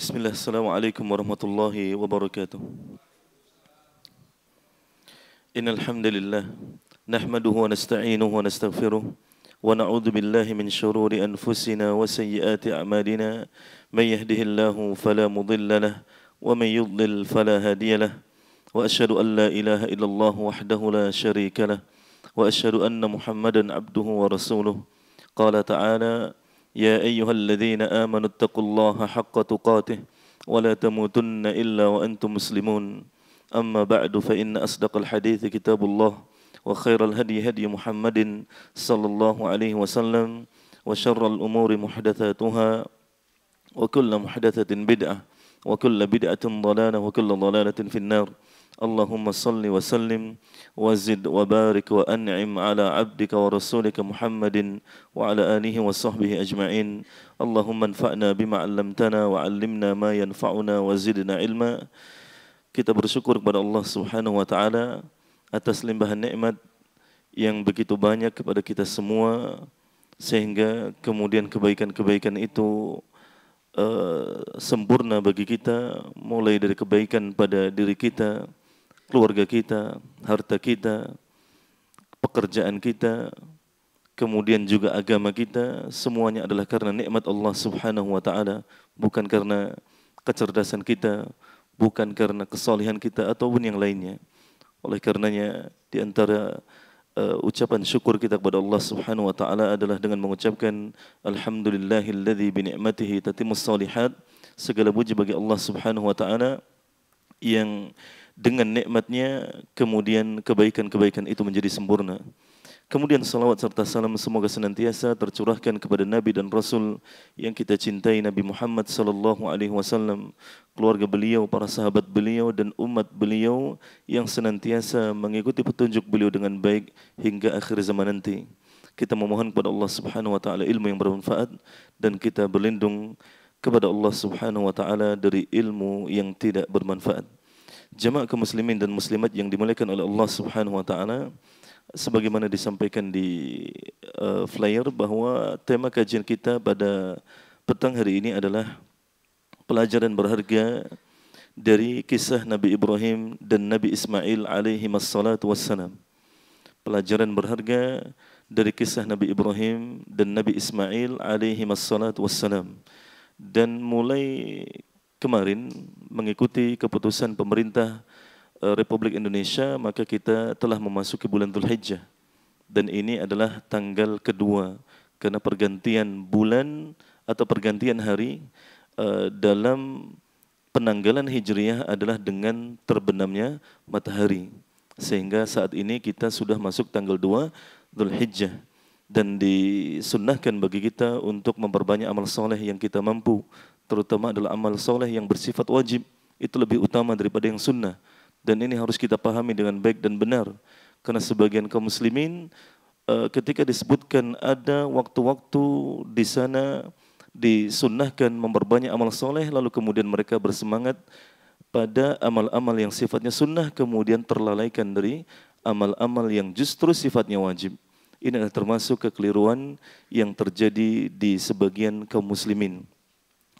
Bismillah, Assalamualaikum warahmatullahi wabarakatuh. Innal hamdalillah nahmaduhu wa nasta'inuhu wa nastaghfiruh wa na'udzu billahi min shururi anfusina wa sayyiati a'malina may yahdihillahu fala mudilla lahu wa may yudlil fala hadiya lahu wa asyhadu an la ilaha illallah wahdahu la syarika lahu wa asyhadu anna Muhammadan abduhu wa rasuluh. Qala ta'ala يا أيها الذين آمنوا اتقوا الله حق تقاته ولا تموتن إلا وأنتم مسلمون أما بعد فإن أصدق الحديث كتاب الله وخير الهدي هدي محمد صلى الله عليه وسلم وشر الأمور محدثاتها وكل محدثة بدعة وكل بدعة ضلالة وكل ضلالة في النار. اللهم صل وسلم وزد وبارك وأنعم على عبدك ورسولك محمد وعلى آله وصحبه أجمعين. اللهم انفعنا بما علمتنا وعلمنا ما ينفعنا وزدنا علما. Kita bersyukur kepada Allah Subhanahu wa taala atas limpahan nikmat yang begitu banyak kepada kita semua, sehingga kemudian kebaikan-kebaikan itu sempurna bagi kita, mulai dari kebaikan pada diri kita, keluarga kita, harta kita, pekerjaan kita, kemudian juga agama kita. Semuanya adalah karena nikmat Allah Subhanahu wa taala, bukan karena kecerdasan kita, bukan karena kesalehan kita ataupun yang lainnya. Oleh karenanya di antara ucapan syukur kita kepada Allah Subhanahu wa taala adalah dengan mengucapkan alhamdulillahilladzi bi ni'matihi tatimmus shalihat. Segala puji bagi Allah Subhanahu wa taala yang dengan nikmatnya kemudian kebaikan-kebaikan itu menjadi sempurna. Kemudian salawat serta salam semoga senantiasa tercurahkan kepada Nabi dan Rasul yang kita cintai, Nabi Muhammad sallallahu alaihi wasallam, keluarga beliau, para sahabat beliau dan umat beliau yang senantiasa mengikuti petunjuk beliau dengan baik hingga akhir zaman nanti. Kita memohon kepada Allah Subhanahu wa taala ilmu yang bermanfaat dan kita berlindung kepada Allah Subhanahu wa taala dari ilmu yang tidak bermanfaat. Jemaah kaum muslimin dan muslimat yang dimuliakan oleh Allah Subhanahu wa taala, sebagaimana disampaikan di flyer bahwa tema kajian kita pada petang hari ini adalah pelajaran berharga dari kisah Nabi Ibrahim dan Nabi Ismail alaihi wassalatu wassalam. Pelajaran berharga dari kisah Nabi Ibrahim dan Nabi Ismail alaihi wassalatu wassalam. Dan mulai kemarin mengikuti keputusan pemerintah Republik Indonesia, maka kita telah memasuki bulan Dzulhijjah. Dan ini adalah tanggal kedua, karena pergantian bulan atau pergantian hari dalam penanggalan Hijriyah adalah dengan terbenamnya matahari. Sehingga saat ini kita sudah masuk tanggal 2 Dzulhijjah. Dan disunnahkan bagi kita untuk memperbanyak amal soleh yang kita mampu, terutama adalah amal soleh yang bersifat wajib. Itu lebih utama daripada yang sunnah. Dan ini harus kita pahami dengan baik dan benar. Karena sebagian kaum muslimin ketika disebutkan ada waktu-waktu di sana disunnahkan memperbanyak amal soleh, lalu kemudian mereka bersemangat pada amal-amal yang sifatnya sunnah, kemudian terlalaikan dari amal-amal yang justru sifatnya wajib. Ini adalah termasuk kekeliruan yang terjadi di sebagian kaum muslimin.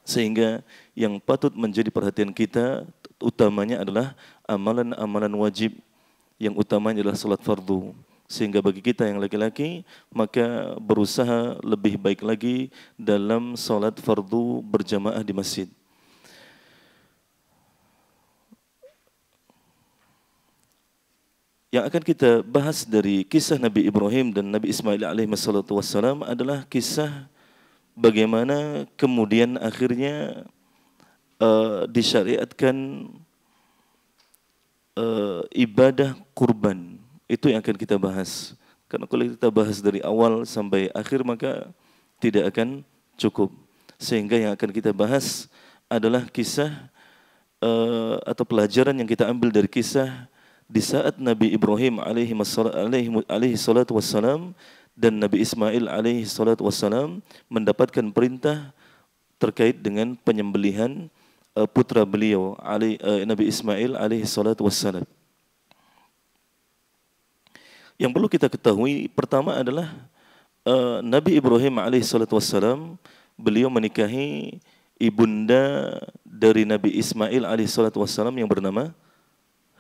Sehingga yang patut menjadi perhatian kita utamanya adalah amalan-amalan wajib, yang utamanya adalah salat fardu. Sehingga bagi kita yang laki-laki, maka berusaha lebih baik lagi dalam salat fardu berjamaah di masjid. Yang akan kita bahas dari kisah Nabi Ibrahim dan Nabi Ismail alaihi wassalam adalah kisah bagaimana kemudian akhirnya disyariatkan ibadah kurban. Itu yang akan kita bahas. Karena kalau kita bahas dari awal sampai akhir maka tidak akan cukup. Sehingga yang akan kita bahas adalah kisah atau pelajaran yang kita ambil dari kisah di saat Nabi Ibrahim alaihi salatu wassalam dan Nabi Ismail alaihi salatu wassalam mendapatkan perintah terkait dengan penyembelihan putra beliau Nabi Ismail alaihi salatu wassalam. Yang perlu kita ketahui pertama adalah Nabi Ibrahim alaihi salatu wassalam beliau menikahi ibunda dari Nabi Ismail alaihissalatu wassalam yang bernama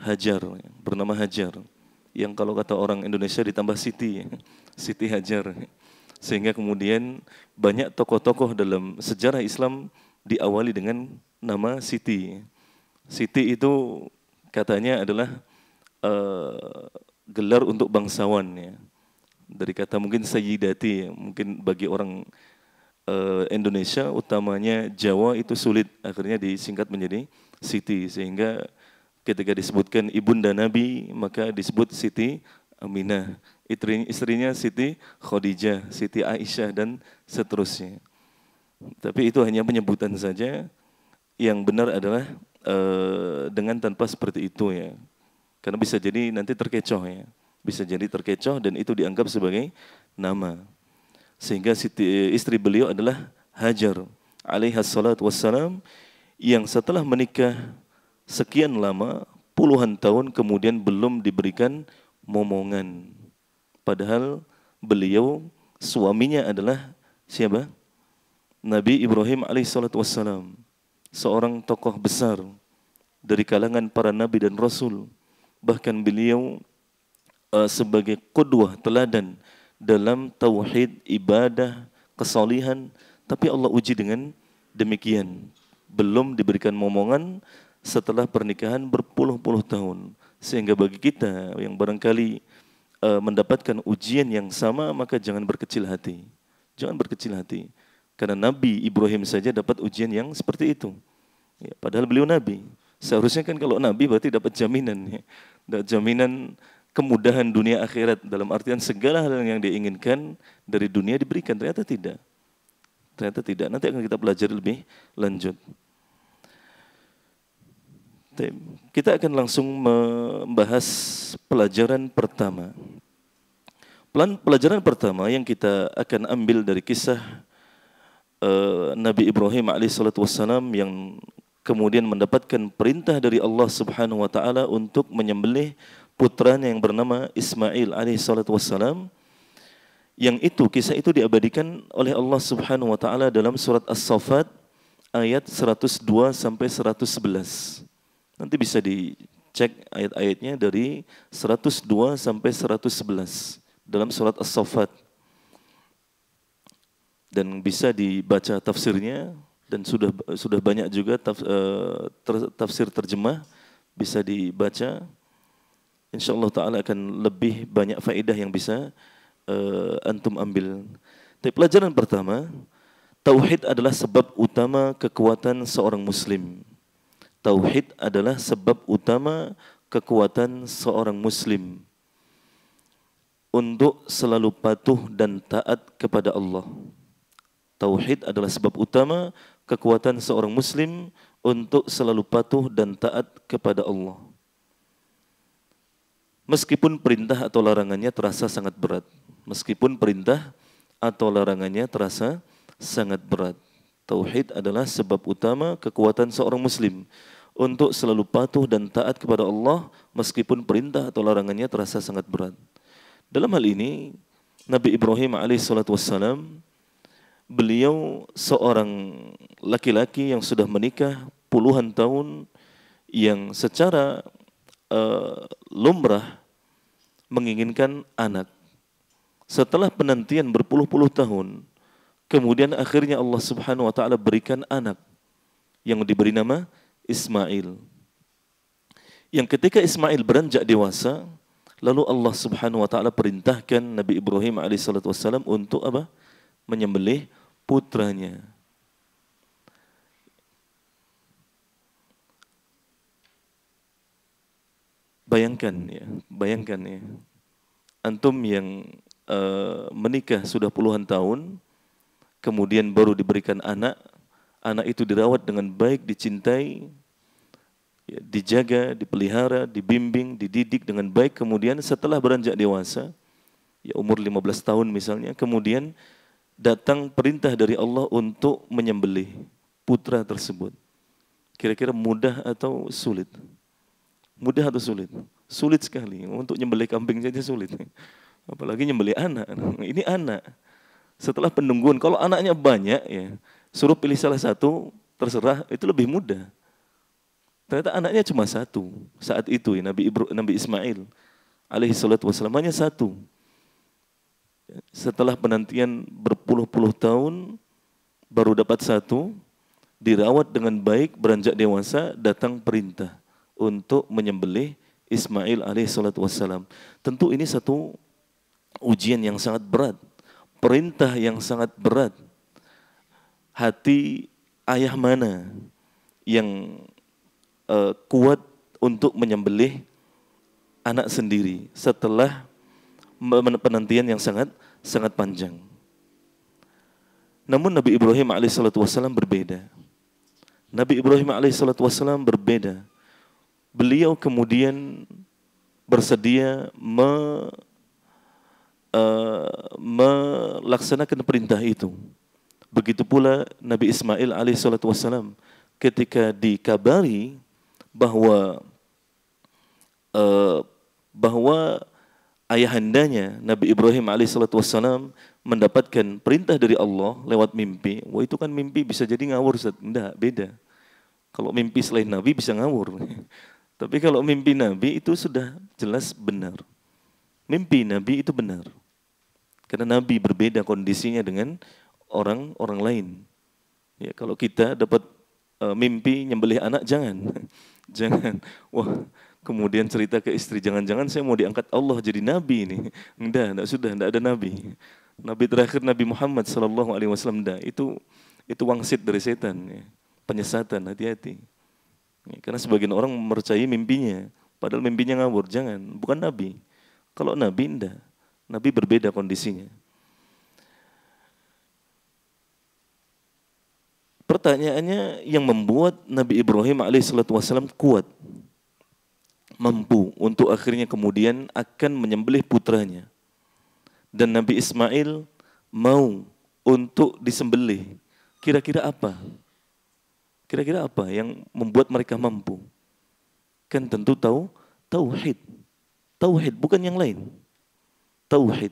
Hajar, yang kalau kata orang Indonesia ditambah Siti, Siti Hajar. Sehingga kemudian banyak tokoh-tokoh dalam sejarah Islam diawali dengan nama Siti. Siti itu katanya adalah gelar untuk bangsawan ya. Dari kata mungkin Sayyidati, mungkin bagi orang Indonesia utamanya Jawa itu sulit, akhirnya disingkat menjadi Siti, sehingga ketika disebutkan ibunda Nabi maka disebut Siti Aminah, istrinya Siti Khadijah, Siti Aisyah dan seterusnya. Tapi itu hanya penyebutan saja, yang benar adalah dengan tanpa seperti itu ya. Karena bisa jadi nanti terkecoh ya. Bisa jadi terkecoh dan itu dianggap sebagai nama. Sehingga istri beliau adalah Hajar alaihi salatu wassalam, yang setelah menikah sekian lama, puluhan tahun kemudian belum diberikan momongan. Padahal beliau suaminya adalah siapa? Nabi Ibrahim alaihissalatu wassalam, seorang tokoh besar dari kalangan para nabi dan rasul. Bahkan beliau sebagai qudwah, teladan dalam tauhid, ibadah, kesalihan, tapi Allah uji dengan demikian. Belum diberikan momongan setelah pernikahan berpuluh-puluh tahun. Sehingga bagi kita yang barangkali mendapatkan ujian yang sama, maka jangan berkecil hati. Jangan berkecil hati. Karena Nabi Ibrahim saja dapat ujian yang seperti itu. Ya, padahal beliau Nabi. Seharusnya kan kalau Nabi berarti dapat jaminan. Ya. Dapat jaminan kemudahan dunia akhirat. Dalam artian segala hal yang diinginkan dari dunia diberikan. Ternyata tidak. Ternyata tidak. Nanti akan kita pelajari lebih lanjut. Kita akan langsung membahas pelajaran pertama. Pelajaran pertama yang kita akan ambil dari kisah Nabi Ibrahim alaihissalatu wassalam yang kemudian mendapatkan perintah dari Allah Subhanahu wa taala untuk menyembelih putranya yang bernama Ismail alaihissalatu wassalam. Yang itu, kisah itu diabadikan oleh Allah Subhanahu wa taala dalam surat As-Saffat ayat 102 sampai 111. Nanti bisa dicek ayat-ayatnya dari 102 sampai 111 dalam surat As-Saffat. Dan bisa dibaca tafsirnya, dan sudah banyak juga tafsir terjemah bisa dibaca. Insyaallah taala akan lebih banyak faedah yang bisa antum ambil. Tapi pelajaran pertama, tauhid adalah sebab utama kekuatan seorang muslim. Tauhid adalah sebab utama kekuatan seorang muslim untuk selalu patuh dan taat kepada Allah. Tauhid adalah sebab utama kekuatan seorang muslim untuk selalu patuh dan taat kepada Allah. Meskipun perintah atau larangannya terasa sangat berat. Meskipun perintah atau larangannya terasa sangat berat. Tauhid adalah sebab utama kekuatan seorang muslim untuk selalu patuh dan taat kepada Allah meskipun perintah atau larangannya terasa sangat berat. Dalam hal ini, Nabi Ibrahim alaihissalatu wassalam, beliau seorang laki-laki yang sudah menikah puluhan tahun, yang secara lumrah menginginkan anak. Setelah penantian berpuluh-puluh tahun, kemudian akhirnya Allah Subhanahu wa taala berikan anak yang diberi nama Ismail. Yang ketika Ismail beranjak dewasa, lalu Allah Subhanahu wa taala perintahkan Nabi Ibrahim alaihissalatu wassalam untuk apa? Menyembelih putranya. Bayangkan ya. Antum yang menikah sudah puluhan tahun, kemudian baru diberikan anak itu dirawat dengan baik, dicintai, ya, dijaga, dipelihara, dibimbing, dididik dengan baik. Kemudian setelah beranjak dewasa, ya umur 15 tahun misalnya, kemudian datang perintah dari Allah untuk menyembelih putra tersebut. Kira-kira mudah atau sulit? Mudah atau sulit? Sulit sekali. Untuk nyembelih kambing saja sulit. Apalagi nyembelih anak. Ini anak. Setelah penungguan, kalau anaknya banyak ya, suruh pilih salah satu, terserah, itu lebih mudah. Ternyata anaknya cuma satu saat itu ya, Nabi Ismail alaihi salatu wassalam hanya satu. Setelah penantian berpuluh-puluh tahun baru dapat satu, dirawat dengan baik, beranjak dewasa, datang perintah untuk menyembelih Ismail alaihi salatu wassalam. Tentu ini satu ujian yang sangat berat, perintah yang sangat berat. Hati ayah mana yang kuat untuk menyembelih anak sendiri setelah penantian yang sangat panjang. Namun Nabi Ibrahim alaihissalatu wassalam berbeda. Nabi Ibrahim alaihissalatu wassalam berbeda. Beliau kemudian bersedia melaksanakan perintah itu. Begitu pula Nabi Ismail alaihissalatu wassalam ketika dikabari bahwa ayahandanya Nabi Ibrahim alaihissalatu wassalam mendapatkan perintah dari Allah lewat mimpi. Wah, itu kan mimpi bisa jadi ngawur, enggak, beda. Kalau mimpi selain Nabi bisa ngawur. Tapi kalau mimpi Nabi itu sudah jelas benar. Mimpi Nabi itu benar. Karena Nabi berbeda kondisinya dengan orang lain. Ya, kalau kita dapat mimpi nyembelih anak, jangan. Jangan. Wah, kemudian cerita ke istri, jangan-jangan saya mau diangkat Allah jadi nabi ini. Enggak ada nabi. Nabi terakhir Nabi Muhammad sallallahu alaihi wasallam. Itu wangsit dari setan, ya. Penyesatan, hati-hati. Ya, karena sebagian orang mempercayai mimpinya, padahal mimpinya ngawur. Jangan, bukan nabi. Kalau nabi enggak. Nabi berbeda kondisinya. Pertanyaannya yang membuat Nabi Ibrahim alaihissalatu wassalam kuat, mampu untuk akhirnya kemudian akan menyembelih putranya. Dan Nabi Ismail mau untuk disembelih. Kira-kira apa? Kira-kira apa yang membuat mereka mampu? Kan tentu tahu tauhid. Tauhid bukan yang lain. Tauhid.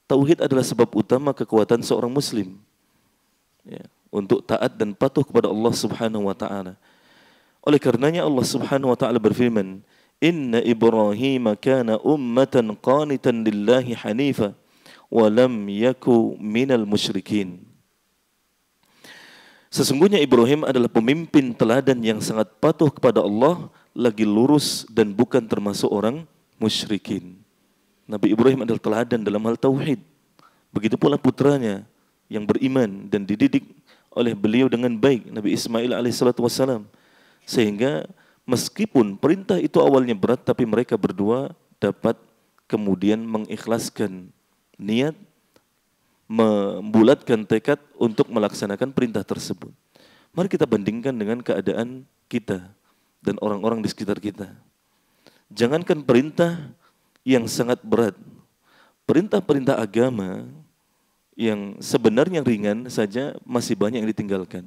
Tauhid adalah sebab utama kekuatan seorang muslim. Ya, untuk taat dan patuh kepada Allah Subhanahu wa taala. Oleh karenanya Allah Subhanahu wa taala berfirman, "Inna Ibrahim kana ummatan qanitan lillahi hanifa wa lam yaku minal musyrikin." Sesungguhnya Ibrahim adalah pemimpin teladan yang sangat patuh kepada Allah, lagi lurus dan bukan termasuk orang musyrikin. Nabi Ibrahim adalah teladan dalam hal tauhid. Begitu pula putranya yang beriman dan dididik oleh beliau dengan baik, Nabi Ismail alaihissalatu wassalam. Sehingga meskipun perintah itu awalnya berat, tapi mereka berdua dapat kemudian mengikhlaskan niat, membulatkan tekad untuk melaksanakan perintah tersebut. Mari kita bandingkan dengan keadaan kita dan orang-orang di sekitar kita. Jangankan perintah yang sangat berat, perintah-perintah agama yang sebenarnya ringan saja masih banyak yang ditinggalkan.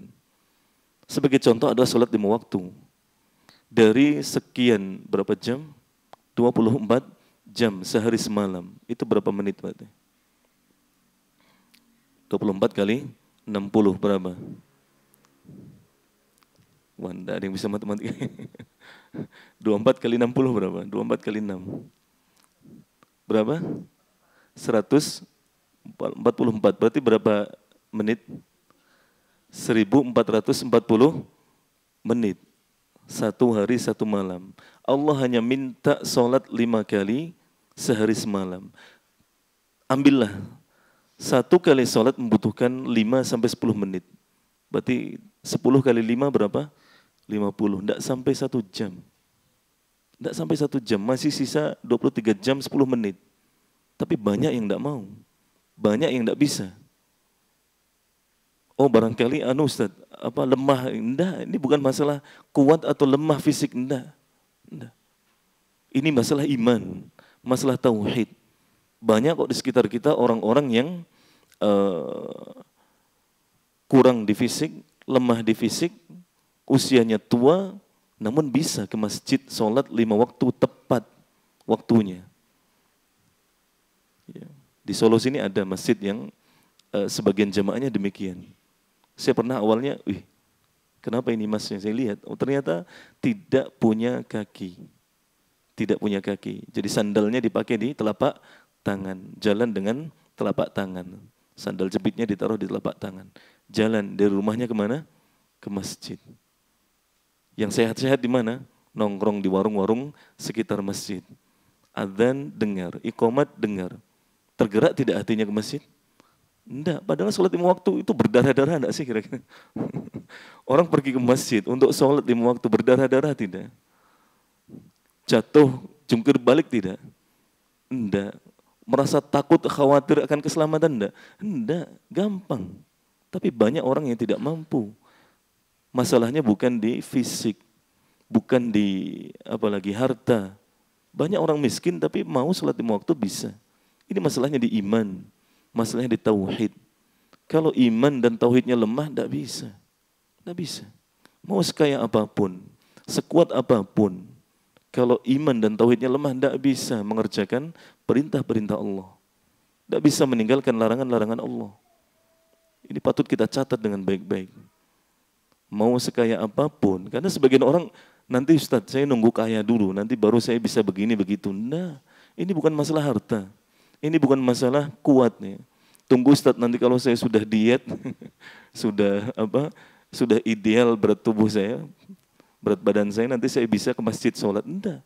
Sebagai contoh adalah sholat 5 waktu. Dari sekian berapa jam? 24 jam sehari semalam. Itu berapa menit berarti? 24 kali 60 berapa? Wah, tidak ada yang bisa matematika. 24 kali 60 berapa? 24 kali 6. Berapa? 144. Berarti berapa menit? 1440 menit. 1 hari 1 malam. Allah hanya minta sholat 5 kali sehari semalam. Ambillah. 1 kali sholat membutuhkan 5 sampai 10 menit. Berarti 10 kali 5 berapa? 50. Tidak sampai 1 jam. Tidak sampai 1 jam. Masih sisa 23 jam 10 menit. Tapi banyak yang tidak mau. Banyak yang tidak bisa. Oh, barangkali Ustaz, lemah. Enggak, ini bukan masalah kuat atau lemah fisik, enggak. Ini masalah iman, masalah tauhid. Banyak kok di sekitar kita orang-orang yang kurang di fisik, lemah di fisik, usianya tua, namun bisa ke masjid sholat 5 waktu tepat waktunya. Ya. Di Solo sini ada masjid yang sebagian jamaahnya demikian. Saya pernah awalnya, Kenapa ini masnya? Saya lihat, oh ternyata tidak punya kaki. Tidak punya kaki. Jadi sandalnya dipakai di telapak tangan. Jalan dengan telapak tangan. Sandal jepitnya ditaruh di telapak tangan. Jalan dari rumahnya kemana? Ke masjid. Yang sehat-sehat di mana? Nongkrong di warung-warung sekitar masjid. Adzan dengar, iqamat dengar. Tergerak tidak hatinya ke masjid? Enggak, padahal sholat 5 waktu itu berdarah-darah enggak sih kira-kira? Orang pergi ke masjid untuk sholat 5 waktu berdarah-darah tidak? Jatuh, jungkir balik tidak? Enggak. Merasa takut, khawatir akan keselamatan enggak? Enggak, gampang. Tapi banyak orang yang tidak mampu. Masalahnya bukan di fisik, bukan di apalagi harta. Banyak orang miskin tapi mau sholat 5 waktu bisa. Ini masalahnya di iman. Masalahnya di tauhid. Kalau iman dan tauhidnya lemah, tidak bisa. Tidak bisa. Mau sekaya apapun, sekuat apapun, kalau iman dan tauhidnya lemah, tidak bisa mengerjakan perintah-perintah Allah. Tidak bisa meninggalkan larangan-larangan Allah. Ini patut kita catat dengan baik-baik. Mau sekaya apapun, karena sebagian orang, nanti Ustadz saya nunggu kaya dulu, nanti baru saya bisa begini begitu. Nah, ini bukan masalah harta. Ini bukan masalah kuatnya. Tunggu Ustadz nanti kalau saya sudah diet, sudah ideal berat tubuh saya, berat badan saya, nanti saya bisa ke masjid sholat. Enggak.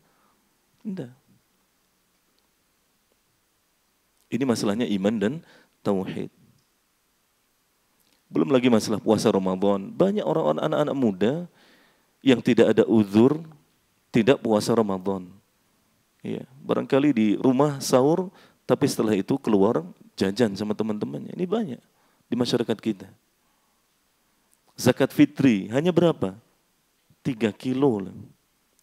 Ini masalahnya iman dan tauhid. Belum lagi masalah puasa Ramadan. Banyak orang-orang anak-anak muda yang tidak ada uzur, tidak puasa Ramadan. Ya, barangkali di rumah sahur, tapi setelah itu keluar jajan sama teman-temannya. Ini banyak di masyarakat kita. Zakat fitri hanya berapa? 3 kilo.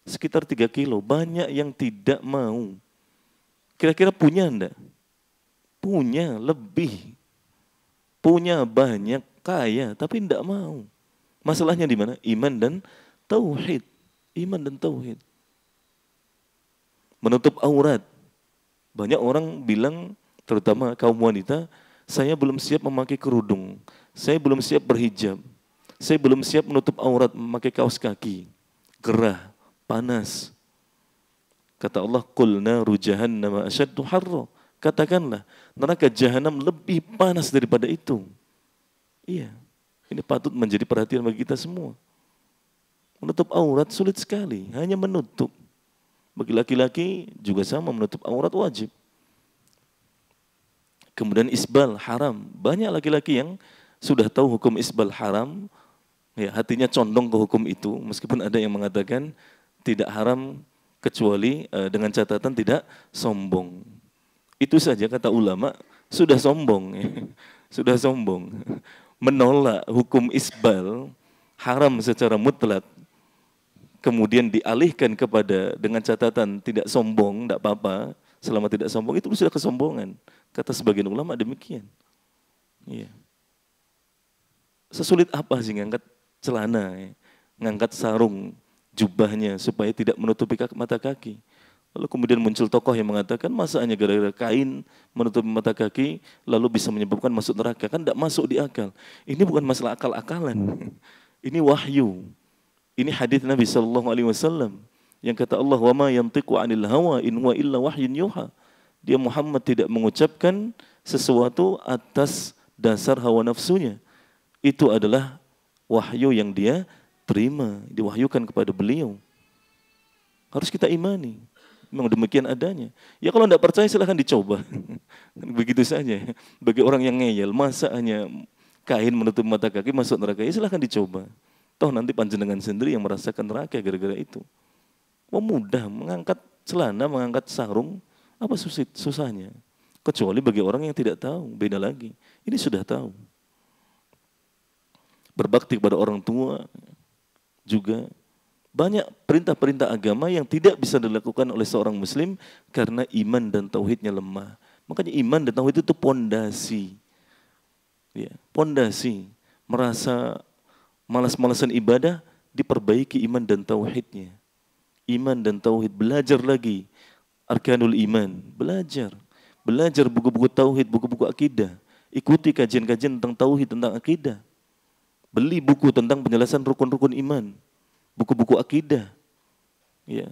Sekitar 3 kilo. Banyak yang tidak mau. Kira-kira punya enggak? Punya lebih. Punya banyak, kaya, tapi enggak mau. Masalahnya di mana? Iman dan tauhid. Iman dan tauhid. Menutup aurat. Banyak orang bilang, terutama kaum wanita, saya belum siap memakai kerudung, saya belum siap berhijab, saya belum siap menutup aurat, memakai kaos kaki, gerah, panas. Kata Allah, qul naru jahannam asyaddu harra. Katakanlah, neraka jahanam lebih panas daripada itu. Iya, ini patut menjadi perhatian bagi kita semua. Menutup aurat sulit sekali, hanya menutup. Bagi laki-laki juga sama, menutup aurat wajib. Kemudian isbal haram. Banyak laki-laki yang sudah tahu hukum isbal haram, ya hatinya condong ke hukum itu, meskipun ada yang mengatakan tidak haram kecuali dengan catatan tidak sombong. Itu saja kata ulama sudah sombong, ya. Sudah sombong. Menolak hukum isbal haram secara mutlak. Kemudian dialihkan kepada dengan catatan tidak sombong, tidak apa-apa, selama tidak sombong, itu sudah kesombongan. Kata sebagian ulama demikian. Iya. Sesulit apa sih ngangkat celana, ya? Ngangkat sarung, jubahnya supaya tidak menutupi mata kaki. Lalu kemudian muncul tokoh yang mengatakan masa hanya gara-gara kain menutupi mata kaki lalu bisa menyebabkan masuk neraka, kan tidak masuk di akal. Ini bukan masalah akal-akalan. Ini wahyu. Ini hadis Nabi SAW yang kata Allah, wa ma yantiqu 'anil hawa in huwa illa wahyun yuha. Dia Muhammad tidak mengucapkan sesuatu atas dasar hawa nafsunya. Itu adalah wahyu yang dia terima, diwahyukan kepada beliau. Harus kita imani. Memang demikian adanya. Ya kalau tidak percaya silahkan dicoba. Begitu saja. Bagi orang yang ngeyel, masa hanya kain menutup mata kaki masuk neraka, ya silahkan dicoba. Toh nanti panjenengan sendiri yang merasakan neraka gara-gara itu. Wah mudah, mengangkat celana, mengangkat sarung, apa susahnya? Kecuali bagi orang yang tidak tahu, beda lagi. Ini sudah tahu. Berbakti kepada orang tua juga. Banyak perintah-perintah agama yang tidak bisa dilakukan oleh seorang muslim karena iman dan tauhidnya lemah. Makanya iman dan tauhid itu pondasi. Ya, pondasi. Merasa malas-malasan ibadah, diperbaiki iman dan tauhidnya. Iman dan tauhid, belajar lagi. Arkanul iman, belajar. Belajar buku-buku tauhid, buku-buku akidah. Ikuti kajian-kajian tentang tauhid, tentang akidah. Beli buku tentang penjelasan rukun-rukun iman, buku-buku akidah, ya,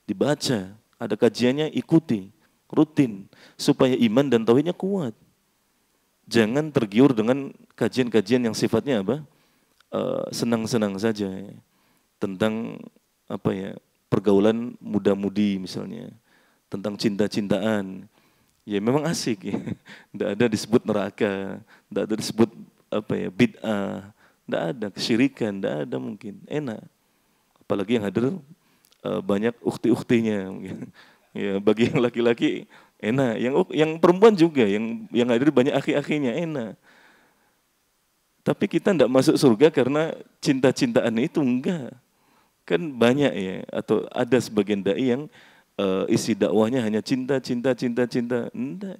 dibaca, ada kajiannya, ikuti, rutin, supaya iman dan tauhidnya kuat. Jangan tergiur dengan kajian-kajian yang sifatnya apa? Senang-senang saja, ya. Tentang apa ya, pergaulan muda-mudi misalnya, tentang cinta-cintaan. Ya memang asik, ya. Tidak ada disebut neraka, tidak ada disebut apa ya, bid'ah, tidak ada kesyirikan, tidak ada, mungkin enak. Apalagi yang hadir banyak ukti-uktinya, mungkin. Ya bagi yang laki-laki enak, yang perempuan juga, yang hadir banyak aki-akinya, enak. Tapi kita tidak masuk surga karena cinta-cintaan itu, enggak. Kan banyak ya, atau ada sebagian dai yang isi dakwahnya hanya cinta, cinta, cinta, cinta. Enggak.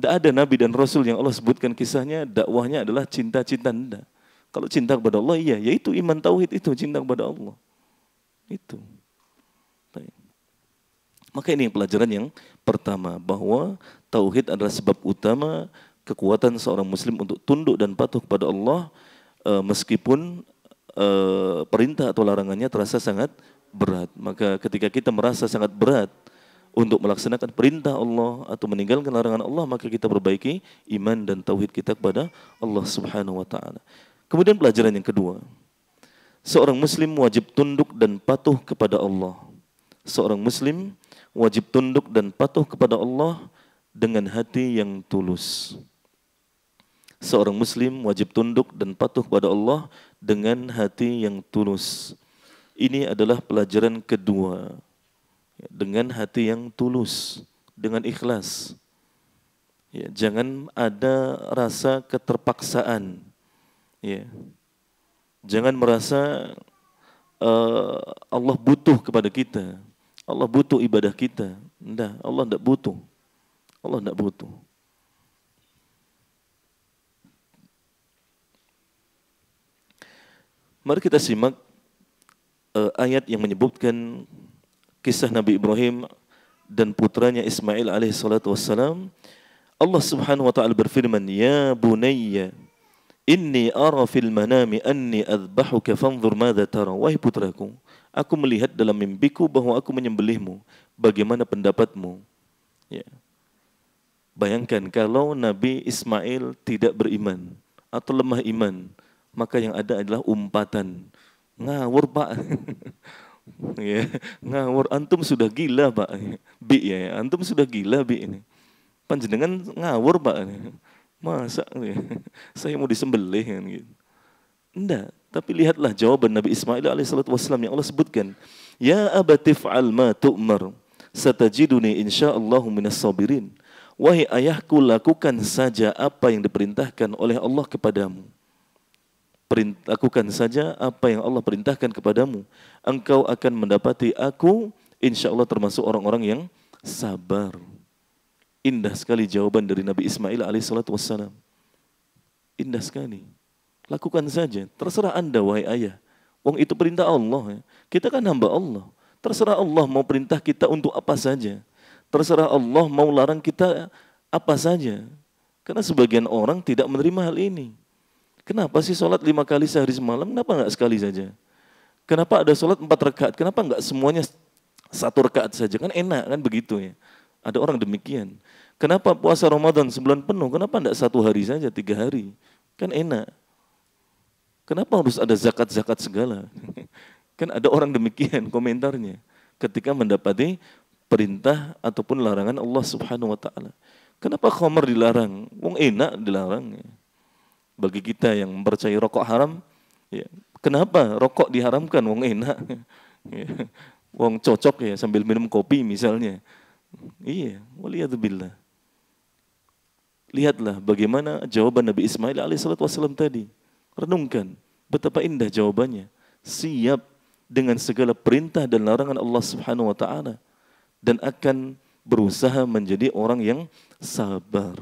Tidak ada nabi dan rasul yang Allah sebutkan kisahnya dakwahnya adalah cinta, cinta, enggak. Kalau cinta kepada Allah, iya, yaitu iman tauhid itu, cinta kepada Allah. Itu. Baik. Maka ini pelajaran yang pertama, bahwa tauhid adalah sebab utama kekuatan seorang muslim untuk tunduk dan patuh kepada Allah, meskipun perintah atau larangannya terasa sangat berat. Maka ketika kita merasa sangat berat untuk melaksanakan perintah Allah atau meninggalkan larangan Allah, maka kita perbaiki iman dan tauhid kita kepada Allah Subhanahu wa taala. Kemudian pelajaran yang kedua, seorang muslim wajib tunduk dan patuh kepada Allah. Seorang muslim wajib tunduk dan patuh kepada Allah dengan hati yang tulus. Seorang muslim wajib tunduk dan patuh kepada Allah dengan hati yang tulus. Ini adalah pelajaran kedua. Dengan hati yang tulus, dengan ikhlas. Ya, jangan ada rasa keterpaksaan. Ya. Jangan merasa Allah butuh kepada kita. Allah butuh ibadah kita. Enggak, Allah enggak butuh. Allah enggak butuh. Mari kita simak ayat yang menyebutkan kisah Nabi Ibrahim dan putranya Ismail alaihi salatu wassalam. Allah Subhanahu wa taala berfirman, "Ya bunayya, inni ara fil manami anni adbahuka fanzur madza tara." Wahai putraku, aku melihat dalam mimpiku bahwa aku menyembelihmu. Bagaimana pendapatmu? Ya. Bayangkan kalau Nabi Ismail tidak beriman atau lemah iman, maka yang ada adalah umpatan. Ngawur Pak. Ya, ngawur, antum sudah gila Pak. Bi ya, antum sudah gila Bi ini. Panjenengan ngawur Pak. Masa ya, saya mau disembelih kan gitu. Enggak, tapi lihatlah jawaban Nabi Ismail alaihissalam yang Allah sebutkan. Ya abati fa'al ma tu'mar, satajiduni insyaallahu minas sabirin. Wahai ayahku, lakukan saja apa yang diperintahkan oleh Allah kepadamu. Lakukan saja apa yang Allah perintahkan kepadamu. Engkau akan mendapati aku, insya Allah termasuk orang-orang yang sabar. Indah sekali jawaban dari Nabi Ismail alaihissalam. Indah sekali. Lakukan saja. Terserah anda wahai ayah. Wong itu perintah Allah. Ya. Kita kan hamba Allah. Terserah Allah mau perintah kita untuk apa saja. Terserah Allah mau larang kita apa saja. Karena sebagian orang tidak menerima hal ini. Kenapa sih sholat 5 kali sehari semalam? Kenapa enggak sekali saja? Kenapa ada sholat 4 rakaat? Kenapa enggak semuanya 1 rakaat saja? Kan enak kan begitu ya. Ada orang demikian. Kenapa puasa Ramadan sebulan penuh? Kenapa enggak 1 hari saja, 3 hari? Kan enak. Kenapa harus ada zakat-zakat segala? Kan ada orang demikian komentarnya. Ketika mendapati perintah ataupun larangan Allah Subhanahu wa taala. Kenapa khamar dilarang? Wong enak dilarang. Bagi kita yang mempercayai rokok haram, ya, kenapa rokok diharamkan? Wong enak. Ya, wong cocok ya sambil minum kopi misalnya. Iya, waliyadzubillah. Lihatlah bagaimana jawaban Nabi Ismail alaihissalam tadi. Renungkan betapa indah jawabannya. Siap dengan segala perintah dan larangan Allah Subhanahu wa taala dan akan berusaha menjadi orang yang sabar.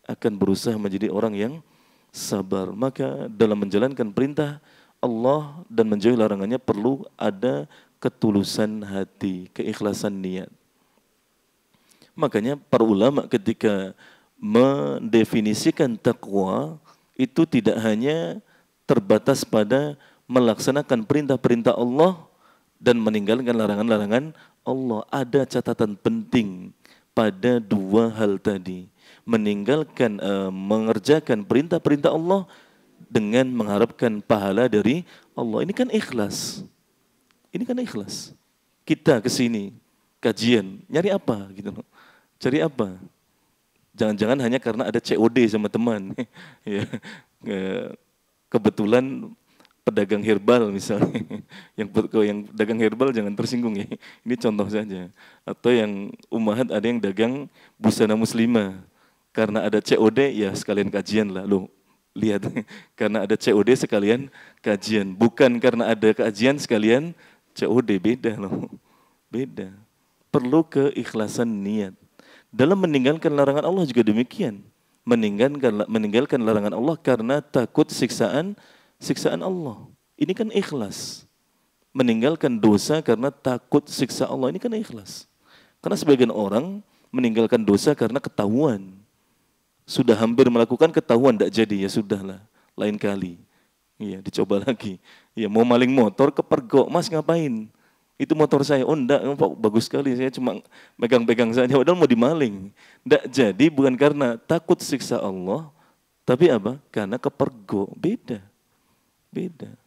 Akan berusaha menjadi orang yang sabar. Maka dalam menjalankan perintah Allah dan menjauhi larangannya perlu ada ketulusan hati, keikhlasan niat. Makanya para ulama ketika mendefinisikan takwa itu tidak hanya terbatas pada melaksanakan perintah-perintah Allah dan meninggalkan larangan-larangan Allah. Ada catatan penting pada dua hal tadi. Meninggalkan, mengerjakan perintah-perintah Allah dengan mengharapkan pahala dari Allah. Ini kan ikhlas. Ini kan ikhlas. Kita ke sini kajian, nyari apa gitu loh. Cari apa? Jangan-jangan hanya karena ada COD sama teman. Ya. Kebetulan pedagang herbal misalnya. Yang dagang herbal jangan tersinggung ya. Ini contoh saja. Atau yang ummahat ada yang dagang busana muslimah. Karena ada COD ya sekalian kajian lah. Loh, lihat. Karena ada COD sekalian kajian. Bukan karena ada kajian sekalian COD. Beda loh. Beda. Perlu keikhlasan niat. Dalam meninggalkan larangan Allah juga demikian. Meninggalkan larangan Allah karena takut siksaan Allah. Ini kan ikhlas. Meninggalkan dosa karena takut siksa Allah. Ini kan ikhlas. Karena sebagian orang meninggalkan dosa karena ketahuan. Sudah hampir melakukan, ketahuan, tidak jadi, ya sudahlah, lain kali. Iya, dicoba lagi. Ya, mau maling motor, kepergok, Mas ngapain? Itu motor saya. Oh enggak, bagus sekali, saya cuma pegang-pegang saja, padahal mau dimaling. Enggak jadi, bukan karena takut siksa Allah, tapi apa? Karena kepergok. Beda.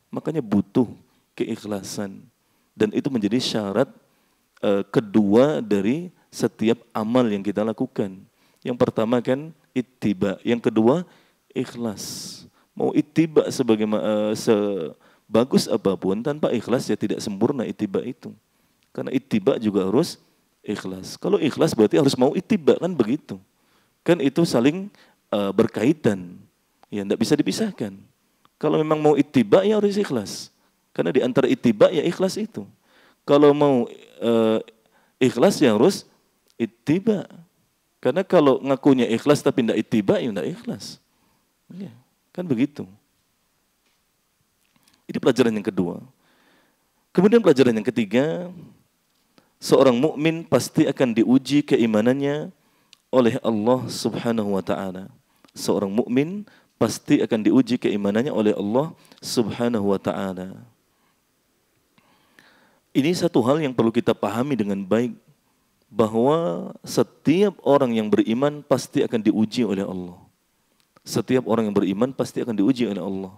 Makanya butuh keikhlasan. Dan itu menjadi syarat kedua dari setiap amal yang kita lakukan. Yang pertama kan ittiba, yang kedua ikhlas. Mau ittiba sebagus apapun tanpa ikhlas ya tidak sempurna ittiba itu. Karena ittiba juga harus ikhlas. Kalau ikhlas berarti harus mau ittiba, kan begitu. Kan itu saling berkaitan. Ya tidak bisa dipisahkan. Kalau memang mau ittiba ya harus ikhlas. Karena di antara ittiba ya ikhlas itu. Kalau mau ikhlas ya harus ittiba. Karena kalau ngakunya ikhlas tapi tidak ittiba ya tidak ikhlas. Ya, kan begitu. Ini pelajaran yang kedua. Kemudian pelajaran yang ketiga, seorang mukmin pasti akan diuji keimanannya oleh Allah Subhanahu wa taala. Seorang mukmin pasti akan diuji keimanannya oleh Allah Subhanahu wa taala. Ini satu hal yang perlu kita pahami dengan baik, bahwa setiap orang yang beriman pasti akan diuji oleh Allah. Setiap orang yang beriman pasti akan diuji oleh Allah.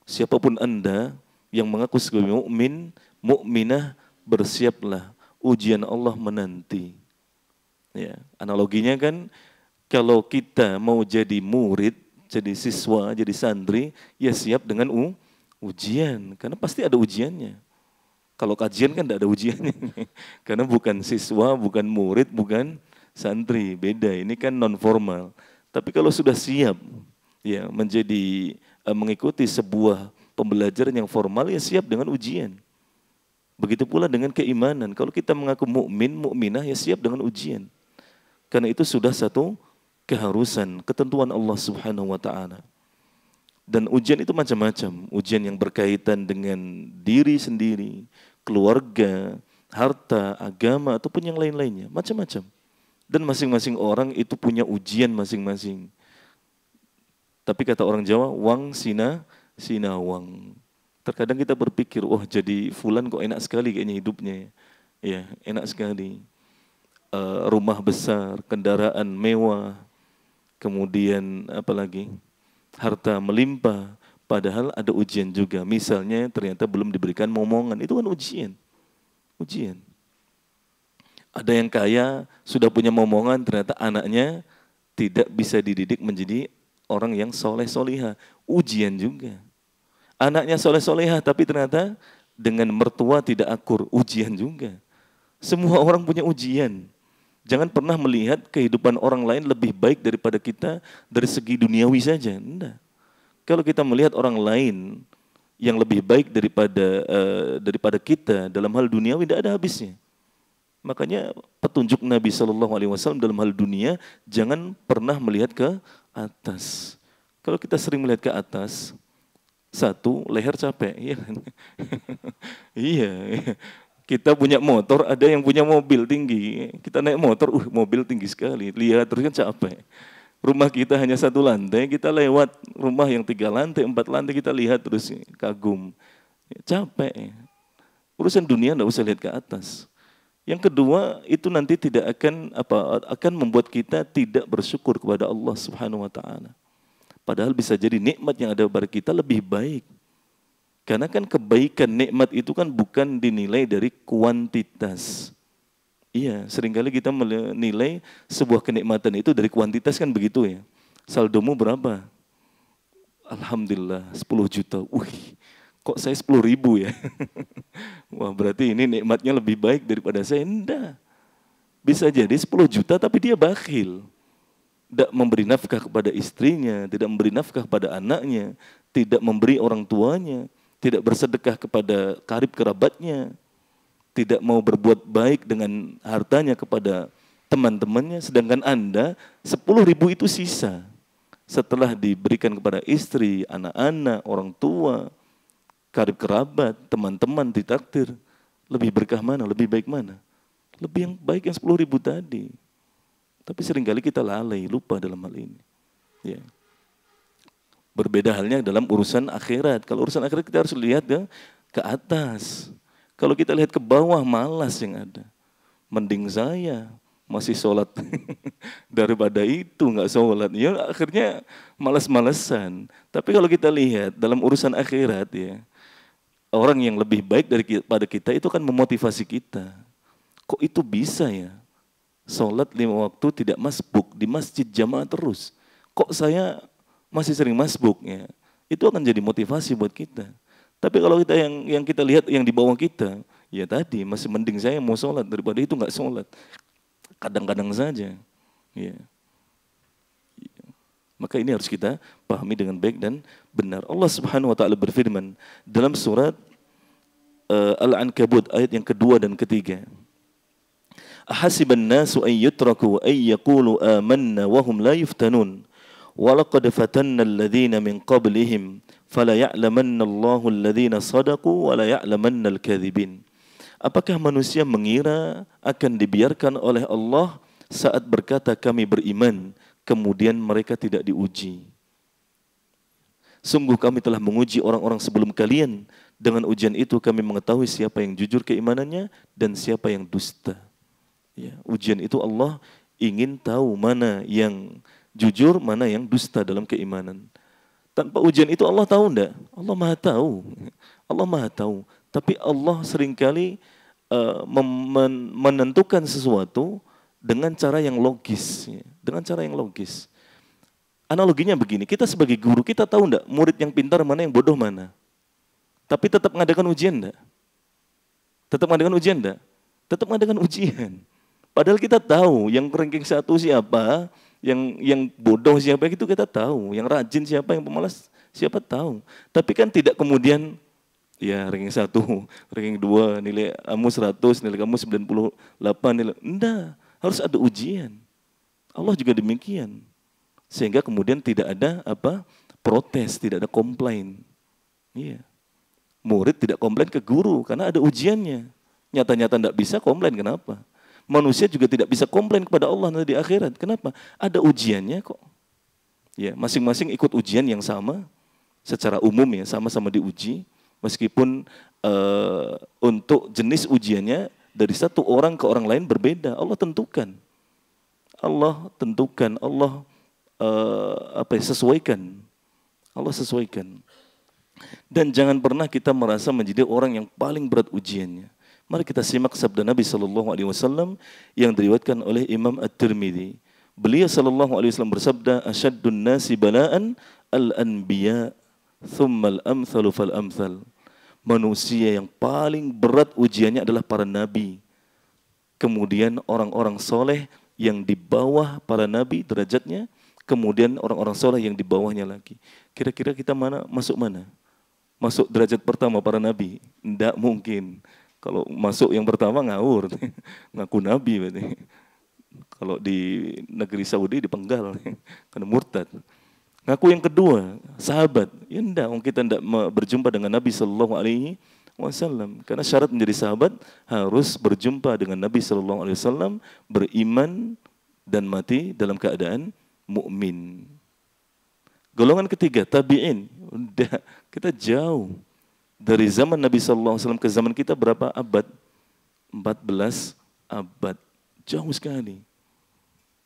Siapapun Anda yang mengaku sebagai mukmin, mukminah, bersiaplah, ujian Allah menanti. Ya, analoginya kan kalau kita mau jadi murid, jadi siswa, jadi santri, ya siap dengan ujian, karena pasti ada ujiannya. Kalau kajian kan tidak ada ujiannya, karena bukan siswa, bukan murid, bukan santri, beda. Ini kan non formal. Tapi kalau sudah siap, ya menjadi mengikuti sebuah pembelajaran yang formal, ya siap dengan ujian. Begitu pula dengan keimanan. Kalau kita mengaku mukmin, mukminah, ya siap dengan ujian. Karena itu sudah satu keharusan, ketentuan Allah Subhanahu wa taala. Dan ujian itu macam-macam. Ujian yang berkaitan dengan diri sendiri, keluarga, harta, agama, ataupun yang lain-lainnya. Macam-macam. Dan masing-masing orang itu punya ujian masing-masing. Tapi kata orang Jawa, wang sina wang. Terkadang kita berpikir, wah jadi fulan kok enak sekali kayaknya hidupnya. Ya, enak sekali. Rumah besar, kendaraan mewah, kemudian apa lagi? Harta melimpah, padahal ada ujian juga. Misalnya ternyata belum diberikan momongan, itu kan ujian. Ujian. Ada yang kaya, sudah punya momongan, ternyata anaknya tidak bisa dididik menjadi orang yang soleh-solihah. Ujian juga. Anaknya soleh-solihah, tapi ternyata dengan mertua tidak akur. Ujian juga. Semua orang punya ujian. Jangan pernah melihat kehidupan orang lain lebih baik daripada kita dari segi duniawi saja. Enggak. Kalau kita melihat orang lain yang lebih baik daripada kita dalam hal duniawi, tidak ada habisnya. Makanya petunjuk Nabi SAW dalam hal dunia, jangan pernah melihat ke atas. Kalau kita sering melihat ke atas, satu, leher capek. Iya. Iya. Kita punya motor, ada yang punya mobil tinggi. Kita naik motor, mobil tinggi sekali. Lihat terus kan capek. Rumah kita hanya 1 lantai, kita lewat rumah yang 3 lantai, 4 lantai, kita lihat terus kagum. Capek. Urusan dunia enggak usah lihat ke atas. Yang kedua, itu nanti tidak akan membuat kita tidak bersyukur kepada Allah Subhanahu wa taala. Padahal bisa jadi nikmat yang ada pada kita lebih baik. Karena kan kebaikan nikmat itu kan bukan dinilai dari kuantitas. Iya, seringkali kita menilai sebuah kenikmatan itu dari kuantitas kan begitu ya. Saldomu berapa? Alhamdulillah 10 juta. Wih, kok saya 10.000 ya? Wah, berarti ini nikmatnya lebih baik daripada saya. Enggak. Bisa jadi 10 juta tapi dia bakhil. Tidak memberi nafkah kepada istrinya, tidak memberi nafkah kepada anaknya, tidak memberi orang tuanya, tidak bersedekah kepada karib kerabatnya, tidak mau berbuat baik dengan hartanya kepada teman-temannya, sedangkan Anda 10.000 itu sisa. Setelah diberikan kepada istri, anak-anak, orang tua, karib kerabat, teman-teman ditakdir, lebih berkah mana, lebih baik mana? Lebih yang baik yang 10.000 tadi. Tapi seringkali kita lalai, lupa dalam hal ini. Ya. Berbeda halnya dalam urusan akhirat. Kalau urusan akhirat kita harus lihat ya, ke atas. Kalau kita lihat ke bawah, malas yang ada. Mending saya masih sholat daripada itu nggak sholat. Ya akhirnya malas-malesan. Tapi kalau kita lihat dalam urusan akhirat ya, orang yang lebih baik daripada kita itu kan memotivasi kita. Kok itu bisa ya? Sholat 5 waktu tidak masbuk, di masjid jamaah terus. Kok saya masih sering masbuk ya? Itu akan jadi motivasi buat kita. Tapi kalau kita yang kita lihat yang di bawah kita, ya tadi masih mending saya mau sholat daripada itu nggak sholat. Kadang-kadang saja. Ya. Maka ini harus kita pahami dengan baik dan benar. Allah Subhanahu wa taala berfirman dalam surat Al-Ankabut ayat yang kedua dan ketiga. Ahasiban nasu an yutraku ay yaqulu amanna wa hum la yuftanun. Walaqad fatanna alladhina min qablihim fala ya'lamanna Allahu alladhina sadaqu wa la ya'lamanna al-kadhibin. Apakah manusia mengira akan dibiarkan oleh Allah saat berkata kami beriman, kemudian mereka tidak diuji? Sungguh kami telah menguji orang-orang sebelum kalian. Dengan ujian itu kami mengetahui siapa yang jujur keimanannya dan siapa yang dusta. Ya, ujian itu Allah ingin tahu mana yang jujur, mana yang dusta dalam keimanan. Tanpa ujian itu Allah tahu enggak? Allah Maha tahu. Allah Maha tahu. Tapi Allah seringkali menentukan sesuatu dengan cara yang logis. Ya. Dengan cara yang logis. Analoginya begini, kita sebagai guru, kita tahu enggak murid yang pintar mana, yang bodoh mana? Tapi tetap mengadakan ujian enggak? Tetap mengadakan ujian enggak? Tetap mengadakan ujian. Padahal kita tahu yang ranking 1 siapa, yang bodoh siapa itu kita tahu, yang rajin siapa, yang pemalas siapa tahu. Tapi kan tidak kemudian ya ranking 1, ranking 2, nilai kamu 100, nilai kamu 98, nilai enggak, harus ada ujian. Allah juga demikian. Sehingga kemudian tidak ada protes, tidak ada komplain. Iya. Murid tidak komplain ke guru karena ada ujiannya. Nyata-nyata tidak bisa komplain, kenapa? Manusia juga tidak bisa komplain kepada Allah nanti di akhirat. Kenapa? Ada ujiannya kok. Ya, masing-masing ikut ujian yang sama secara umum ya, sama-sama diuji. Meskipun untuk jenis ujiannya dari satu orang ke orang lain berbeda. Allah tentukan. Allah tentukan, Allah sesuaikan. Allah sesuaikan. Dan jangan pernah kita merasa menjadi orang yang paling berat ujiannya. Mari kita simak sabda Nabi SAW yang diriwayatkan oleh Imam At-Tirmidzi. Beliau SAW bersabda, "Asyaddun nasi bala'an al-anbiya, thumma al-amthalu fal-amthal." Manusia yang paling berat ujiannya adalah para nabi. Kemudian orang-orang soleh yang di bawah para nabi derajatnya, kemudian orang-orang soleh yang di bawahnya lagi. Kira-kira kita masuk mana? Masuk derajat pertama para nabi? Tidak mungkin. Kalau masuk yang pertama ngawur, ngaku nabi berarti. Kalau di negeri Saudi dipenggal, karena murtad. Ngaku yang kedua, sahabat. Ya enggak, kita enggak berjumpa dengan Nabi SAW. Karena syarat menjadi sahabat harus berjumpa dengan Nabi SAW, beriman dan mati dalam keadaan mukmin. Golongan ketiga, tabi'in. Udah, kita jauh. Dari zaman Nabi SAW ke zaman kita berapa abad? 14 abad. Jauh sekali.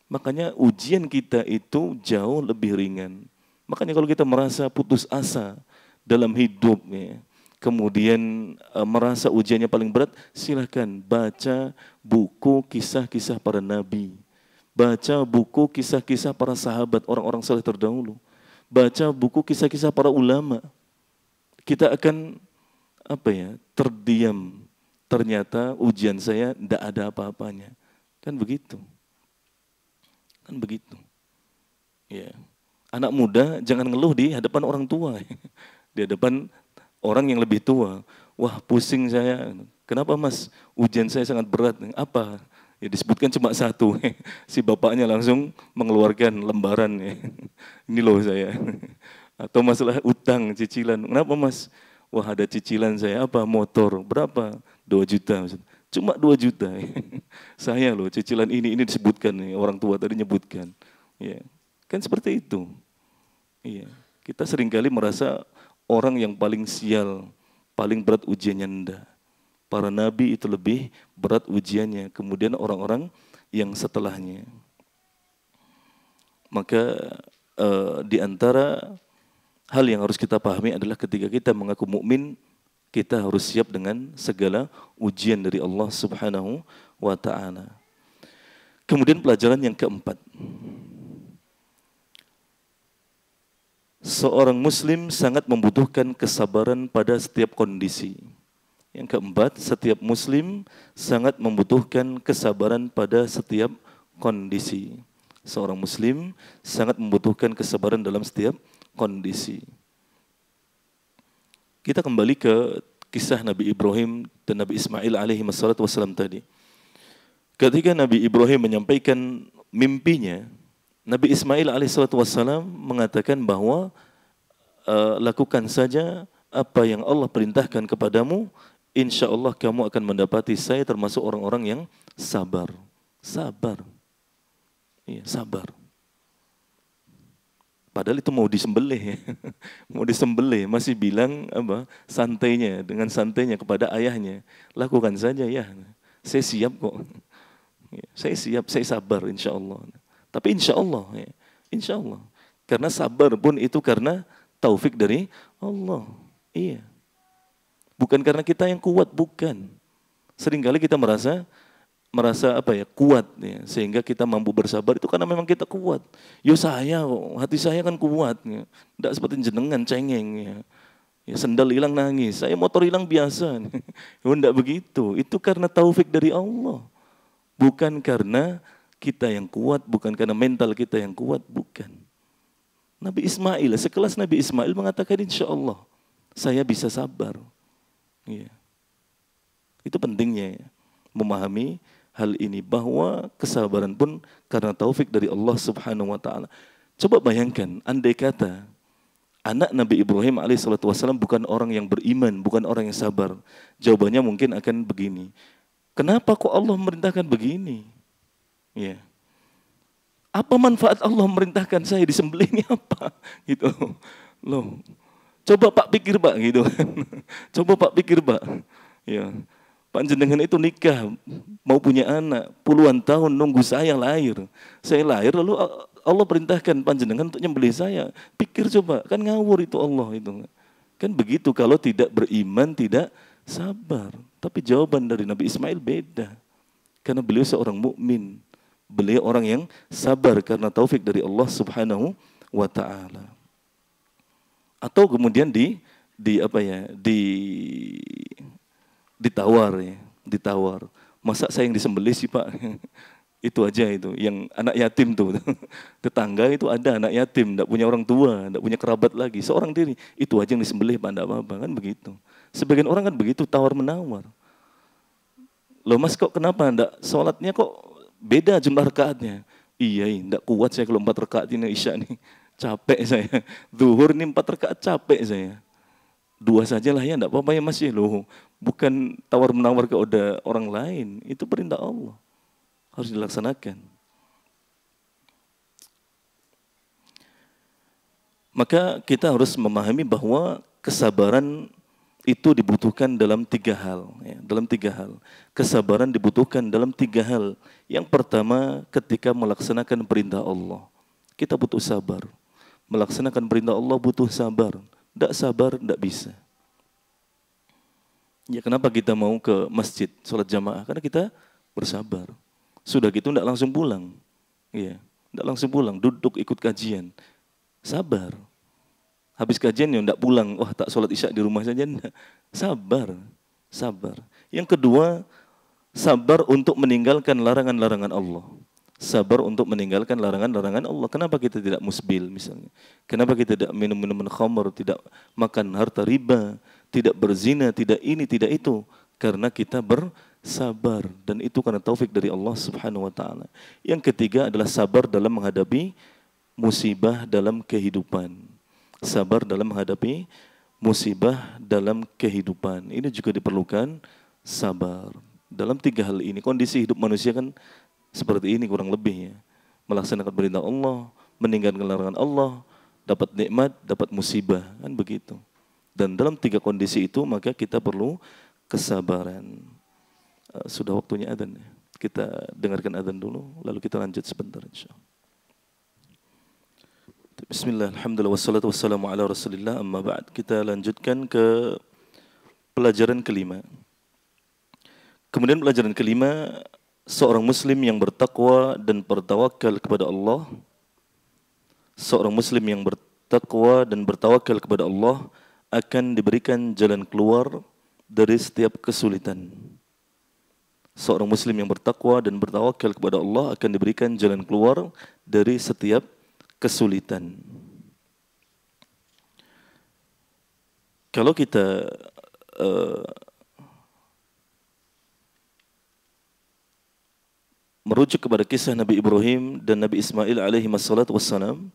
Makanya ujian kita itu jauh lebih ringan. Makanya kalau kita merasa putus asa dalam hidupnya, kemudian merasa ujiannya paling berat, silahkan baca buku kisah-kisah para nabi. Baca buku kisah-kisah para sahabat, orang-orang saleh terdahulu. Baca buku kisah-kisah para ulama. Kita akan terdiam. Ternyata ujian saya tidak ada apa-apanya. Kan begitu. Kan begitu. Ya. Anak muda jangan ngeluh di hadapan orang tua. Di hadapan orang yang lebih tua. Wah, pusing saya. Kenapa Mas? Ujian saya sangat berat. Apa? Ya disebutkan cuma satu. Si bapaknya langsung mengeluarkan lembaran. Ini loh saya. Atau masalah utang, cicilan. Kenapa Mas? Wah, ada cicilan saya. Apa? Motor. Berapa? 2 juta. Cuma 2 juta. Saya loh, cicilan ini disebutkan. Orang tua tadi nyebutkan. Ya. Kan seperti itu. Iya. Kita seringkali merasa orang yang paling sial, paling berat ujiannya enggak. Para nabi itu lebih berat ujiannya, kemudian orang-orang yang setelahnya. Maka di antara hal yang harus kita pahami adalah ketika kita mengaku mukmin, kita harus siap dengan segala ujian dari Allah Subhanahu wa taala. Kemudian pelajaran yang keempat. Seorang muslim sangat membutuhkan kesabaran pada setiap kondisi. Yang keempat, setiap muslim sangat membutuhkan kesabaran pada setiap kondisi. Seorang muslim sangat membutuhkan kesabaran dalam setiap kondisi. Kita kembali ke kisah Nabi Ibrahim dan Nabi Ismail alaihi wassalam tadi. Ketika Nabi Ibrahim menyampaikan mimpinya, Nabi Ismail alaihissalam mengatakan bahwa lakukan saja apa yang Allah perintahkan kepadamu, insya Allah kamu akan mendapati saya termasuk orang-orang yang sabar. Sabar. Iya, sabar. Padahal itu mau disembelih, mau disembelih, masih bilang santainya, dengan santainya kepada ayahnya, lakukan saja ya, saya siap kok, saya siap, saya sabar insya Allah. Tapi insya Allah, ya, insya Allah. Karena sabar pun itu karena taufik dari Allah. Iya. Bukan karena kita yang kuat, bukan. Seringkali kita merasa kuat, ya, sehingga kita mampu bersabar itu karena memang kita kuat. Yo saya, hati saya kan kuat. Ya. Tidak seperti jenengan cengeng. Ya. Ya, sendal hilang nangis, saya motor hilang biasa. Tidak begitu. Itu karena taufik dari Allah. Bukan karena kita yang kuat, bukan karena mental kita yang kuat, bukan. Nabi Ismail, sekelas Nabi Ismail mengatakan insya Allah, saya bisa sabar. Ya. Itu pentingnya ya, memahami hal ini, bahwa kesabaran pun karena taufik dari Allah Subhanahu wa taala. Coba bayangkan, andai kata anak Nabi Ibrahim alaihissalam bukan orang yang beriman, bukan orang yang sabar. Jawabannya mungkin akan begini. Kenapa kok Allah memerintahkan begini? Ya. Apa manfaat Allah memerintahkan saya disembelih ini apa? Gitu. Loh. Coba Pak pikir Pak gitu kan. Coba Pak pikir Pak. Ya. Pak jenengan itu nikah, mau punya anak, puluhan tahun nunggu saya lahir. Saya lahir lalu Allah perintahkan panjenengan untuk nyembelih saya. Pikir coba, kan ngawur itu Allah itu. Kan begitu kalau tidak beriman, tidak sabar. Tapi jawaban dari Nabi Ismail beda. Karena beliau seorang mukmin. Beliau orang yang sabar karena taufik dari Allah Subhanahu wa taala. Atau kemudian ditawar ya, ditawar. Masa saya yang disembelih sih Pak? Itu aja itu, yang anak yatim tuh. Tetangga itu ada anak yatim, enggak punya orang tua, enggak punya kerabat lagi, seorang diri. Itu aja yang disembelih Pak, enggak apa-apa, kan begitu. Sebagian orang kan begitu, tawar-menawar. Loh Mas kok kenapa enggak sholatnya kok beda jumlah rakaatnya? Iya, enggak kuat saya kalau 4 rakaat ini Isya nih. Capek saya. Zuhur ini 4 rakaat capek saya. 2 saja lah ya, enggak apa-apa ya Mas ya. Loh, bukan tawar-menawar ke orang lain. Itu perintah Allah. Harus dilaksanakan. Maka kita harus memahami bahwa kesabaran itu dibutuhkan dalam 3 hal. Ya, dalam 3 hal. Kesabaran dibutuhkan dalam 3 hal. Yang pertama, ketika melaksanakan perintah Allah, kita butuh sabar. Melaksanakan perintah Allah butuh sabar. Tidak sabar, tidak bisa. Ya, kenapa kita mau ke masjid, sholat jamaah? Karena kita bersabar. Sudah gitu tidak langsung pulang. Ya, tidak langsung pulang, duduk ikut kajian. Sabar. Habis kajian ya tidak pulang, wah tak sholat isya di rumah saja. Enggak. Sabar. Sabar. Yang kedua, sabar untuk meninggalkan larangan-larangan Allah. Sabar untuk meninggalkan larangan-larangan Allah. Kenapa kita tidak musbil misalnya? Kenapa kita tidak minum-minuman khamr, tidak makan harta riba, tidak berzina, tidak ini, tidak itu? Karena kita bersabar. Dan itu karena taufik dari Allah Subhanahu wa ta'ala. Yang ketiga adalah sabar dalam menghadapi musibah dalam kehidupan. Sabar dalam menghadapi musibah dalam kehidupan. Ini juga diperlukan sabar. Dalam 3 hal ini, kondisi hidup manusia kan seperti ini kurang lebih ya. Melaksanakan perintah Allah, meninggalkan larangan Allah, dapat nikmat, dapat musibah, kan begitu. Dan dalam 3 kondisi itu maka kita perlu kesabaran. Sudah waktunya adzan ya. Kita dengarkan adzan dulu, lalu kita lanjut sebentar insyaallah. Bismillah, alhamdulillah, wassalatu wassalamu ala rasulillah, amma ba'd. Kita lanjutkan ke pelajaran kelima. Kemudian pelajaran kelima, seorang muslim yang bertakwa dan bertawakal kepada Allah. Seorang muslim yang bertakwa dan bertawakal kepada Allah akan diberikan jalan keluar dari setiap kesulitan. Seorang muslim yang bertakwa dan bertawakal kepada Allah akan diberikan jalan keluar dari setiap kesulitan. Kalau kita merujuk kepada kisah Nabi Ibrahim dan Nabi Ismail alaihi wassalam,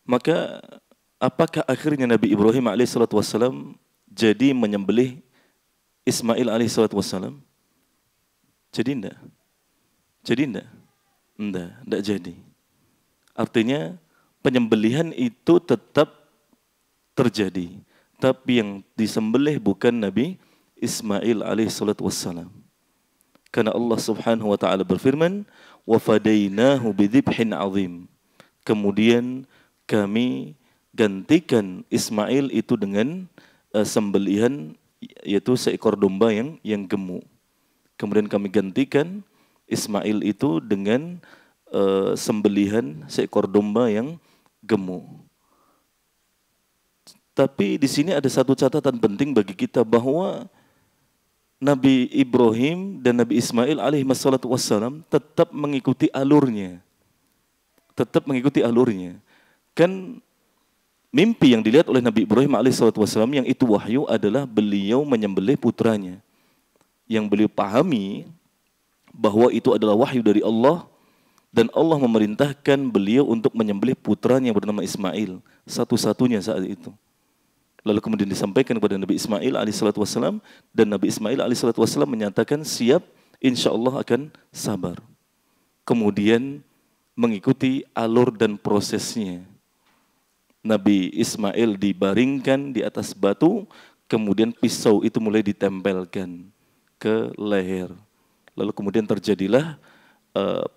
maka apakah akhirnya Nabi Ibrahim alaihi wassalam jadi menyembelih Ismail alaihi wassalam? Jadi enggak? Jadi enggak? Enggak jadi. Artinya penyembelihan itu tetap terjadi, tapi yang disembelih bukan Nabi Ismail alaihi wassalam. Karena Allah Subhanahu wa taala berfirman, "Wa fadainahu bidzibhin 'adzim." Kemudian kami gantikan Ismail itu dengan sembelihan, yaitu seekor domba yang gemuk. Kemudian kami gantikan Ismail itu dengan sembelihan seekor domba yang gemuk. Tapi di sini ada satu catatan penting bagi kita bahwa Nabi Ibrahim dan Nabi Ismail alaihi wassalam tetap mengikuti alurnya. Tetap mengikuti alurnya. Kan mimpi yang dilihat oleh Nabi Ibrahim alaihi wassalam yang itu wahyu adalah beliau menyembelih putranya. Yang beliau pahami bahwa itu adalah wahyu dari Allah. Dan Allah memerintahkan beliau untuk menyembelih putranya yang bernama Ismail, satu-satunya saat itu. Lalu kemudian disampaikan kepada Nabi Ismail alaihissalam, dan Nabi Ismail alaihissalam menyatakan siap, insya Allah akan sabar. Kemudian mengikuti alur dan prosesnya. Nabi Ismail dibaringkan di atas batu, kemudian pisau itu mulai ditempelkan ke leher. Lalu kemudian terjadilah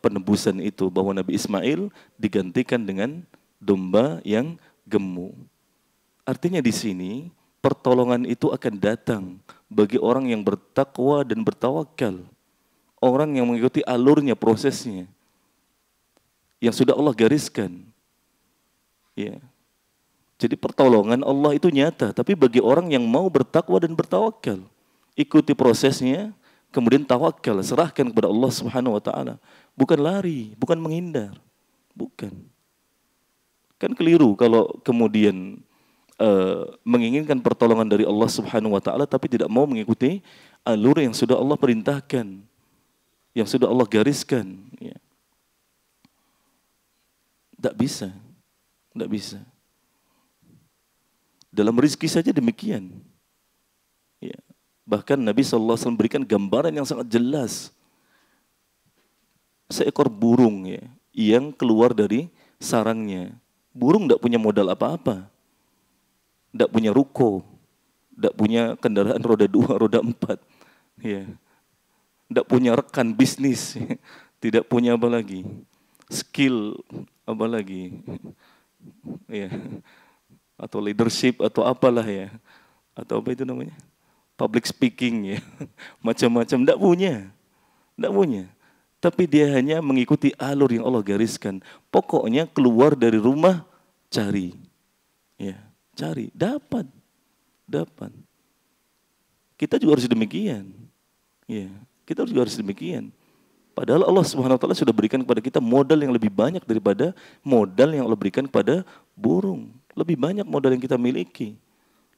penebusan itu, bahwa Nabi Ismail digantikan dengan domba yang gemuk. Artinya di sini pertolongan itu akan datang bagi orang yang bertakwa dan bertawakal, orang yang mengikuti alurnya, prosesnya yang sudah Allah gariskan. Ya. Jadi pertolongan Allah itu nyata, tapi bagi orang yang mau bertakwa dan bertawakal, ikuti prosesnya. Kemudian tawakal, serahkan kepada Allah Subhanahu wa taala. Bukan lari, bukan menghindar. Bukan. Kan keliru kalau kemudian menginginkan pertolongan dari Allah Subhanahu wa taala tapi tidak mau mengikuti alur yang sudah Allah perintahkan, yang sudah Allah gariskan, ya. Tidak bisa. Tidak bisa. Dalam rezeki saja demikian. Ya. Bahkan Nabi SAW berikan gambaran yang sangat jelas. Seekor burung ya, yang keluar dari sarangnya. Burung tidak punya modal apa-apa, tidak punya ruko, tidak punya kendaraan roda 2, roda 4, ya, tidak punya rekan bisnis, tidak punya apa lagi, skill apa lagi, ya, atau leadership atau apalah ya, atau apa itu namanya, public speaking ya, macam-macam, tidak punya, tidak punya. Tapi dia hanya mengikuti alur yang Allah gariskan. Pokoknya keluar dari rumah, cari. Ya, cari, dapat. Dapat. Kita juga harus demikian. Ya, kita juga harus demikian. Padahal Allah Subhanahu wa taala sudah berikan kepada kita modal yang lebih banyak daripada modal yang Allah berikan kepada burung. Lebih banyak modal yang kita miliki.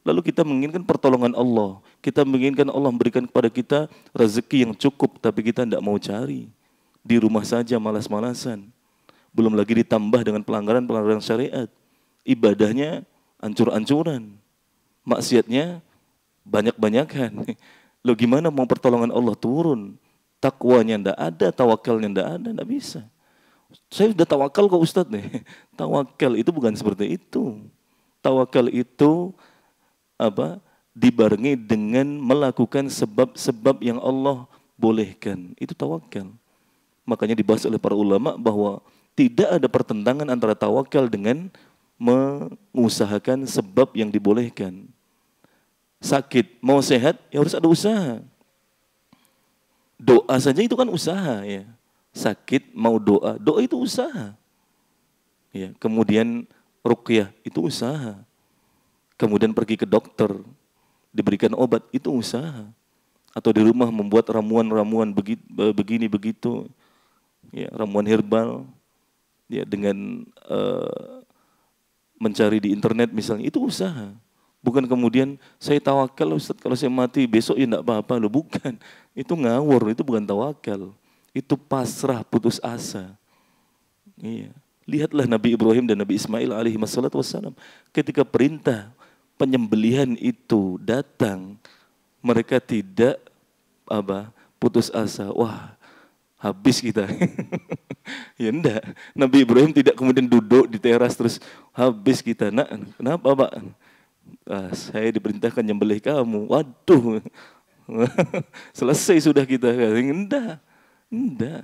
Lalu kita menginginkan pertolongan Allah. Kita menginginkan Allah memberikan kepada kita rezeki yang cukup, tapi kita tidak mau cari. Di rumah saja malas-malasan. Belum lagi ditambah dengan pelanggaran-pelanggaran syariat. Ibadahnya ancur-ancuran. Maksiatnya banyak-banyakan. Loh gimana mau pertolongan Allah turun? Takwanya tidak ada, tawakalnya tidak ada, tidak bisa. Saya sudah tawakal kok Ustadz nih. Tawakal itu bukan seperti itu. Tawakal itu apa? Dibarengi dengan melakukan sebab-sebab yang Allah bolehkan. Itu tawakal. Makanya dibahas oleh para ulama bahwa tidak ada pertentangan antara tawakal dengan mengusahakan sebab yang dibolehkan. Sakit, mau sehat, ya harus ada usaha. Doa saja itu kan usaha ya. Sakit, mau doa, doa itu usaha. Ya, kemudian ruqyah itu usaha. Kemudian pergi ke dokter, diberikan obat, itu usaha. Atau di rumah membuat ramuan-ramuan begini begitu. Ya, ramuan herbal, ya dengan mencari di internet misalnya, itu usaha. Bukan kemudian saya tawakal Ustaz kalau saya mati besok ya enggak apa-apa loh, bukan. Itu ngawur, itu bukan tawakal. Itu pasrah, putus asa. Iya. Lihatlah Nabi Ibrahim dan Nabi Ismail alaihi wassalam. Ketika perintah penyembelihan itu datang, mereka tidak putus asa. Wah, habis kita. Ya enggak. Nabi Ibrahim tidak kemudian duduk di teras terus habis kita. Nak, kenapa Pak? Saya diperintahkan nyembelih kamu. Waduh. Selesai sudah kita. Enggak. Enggak.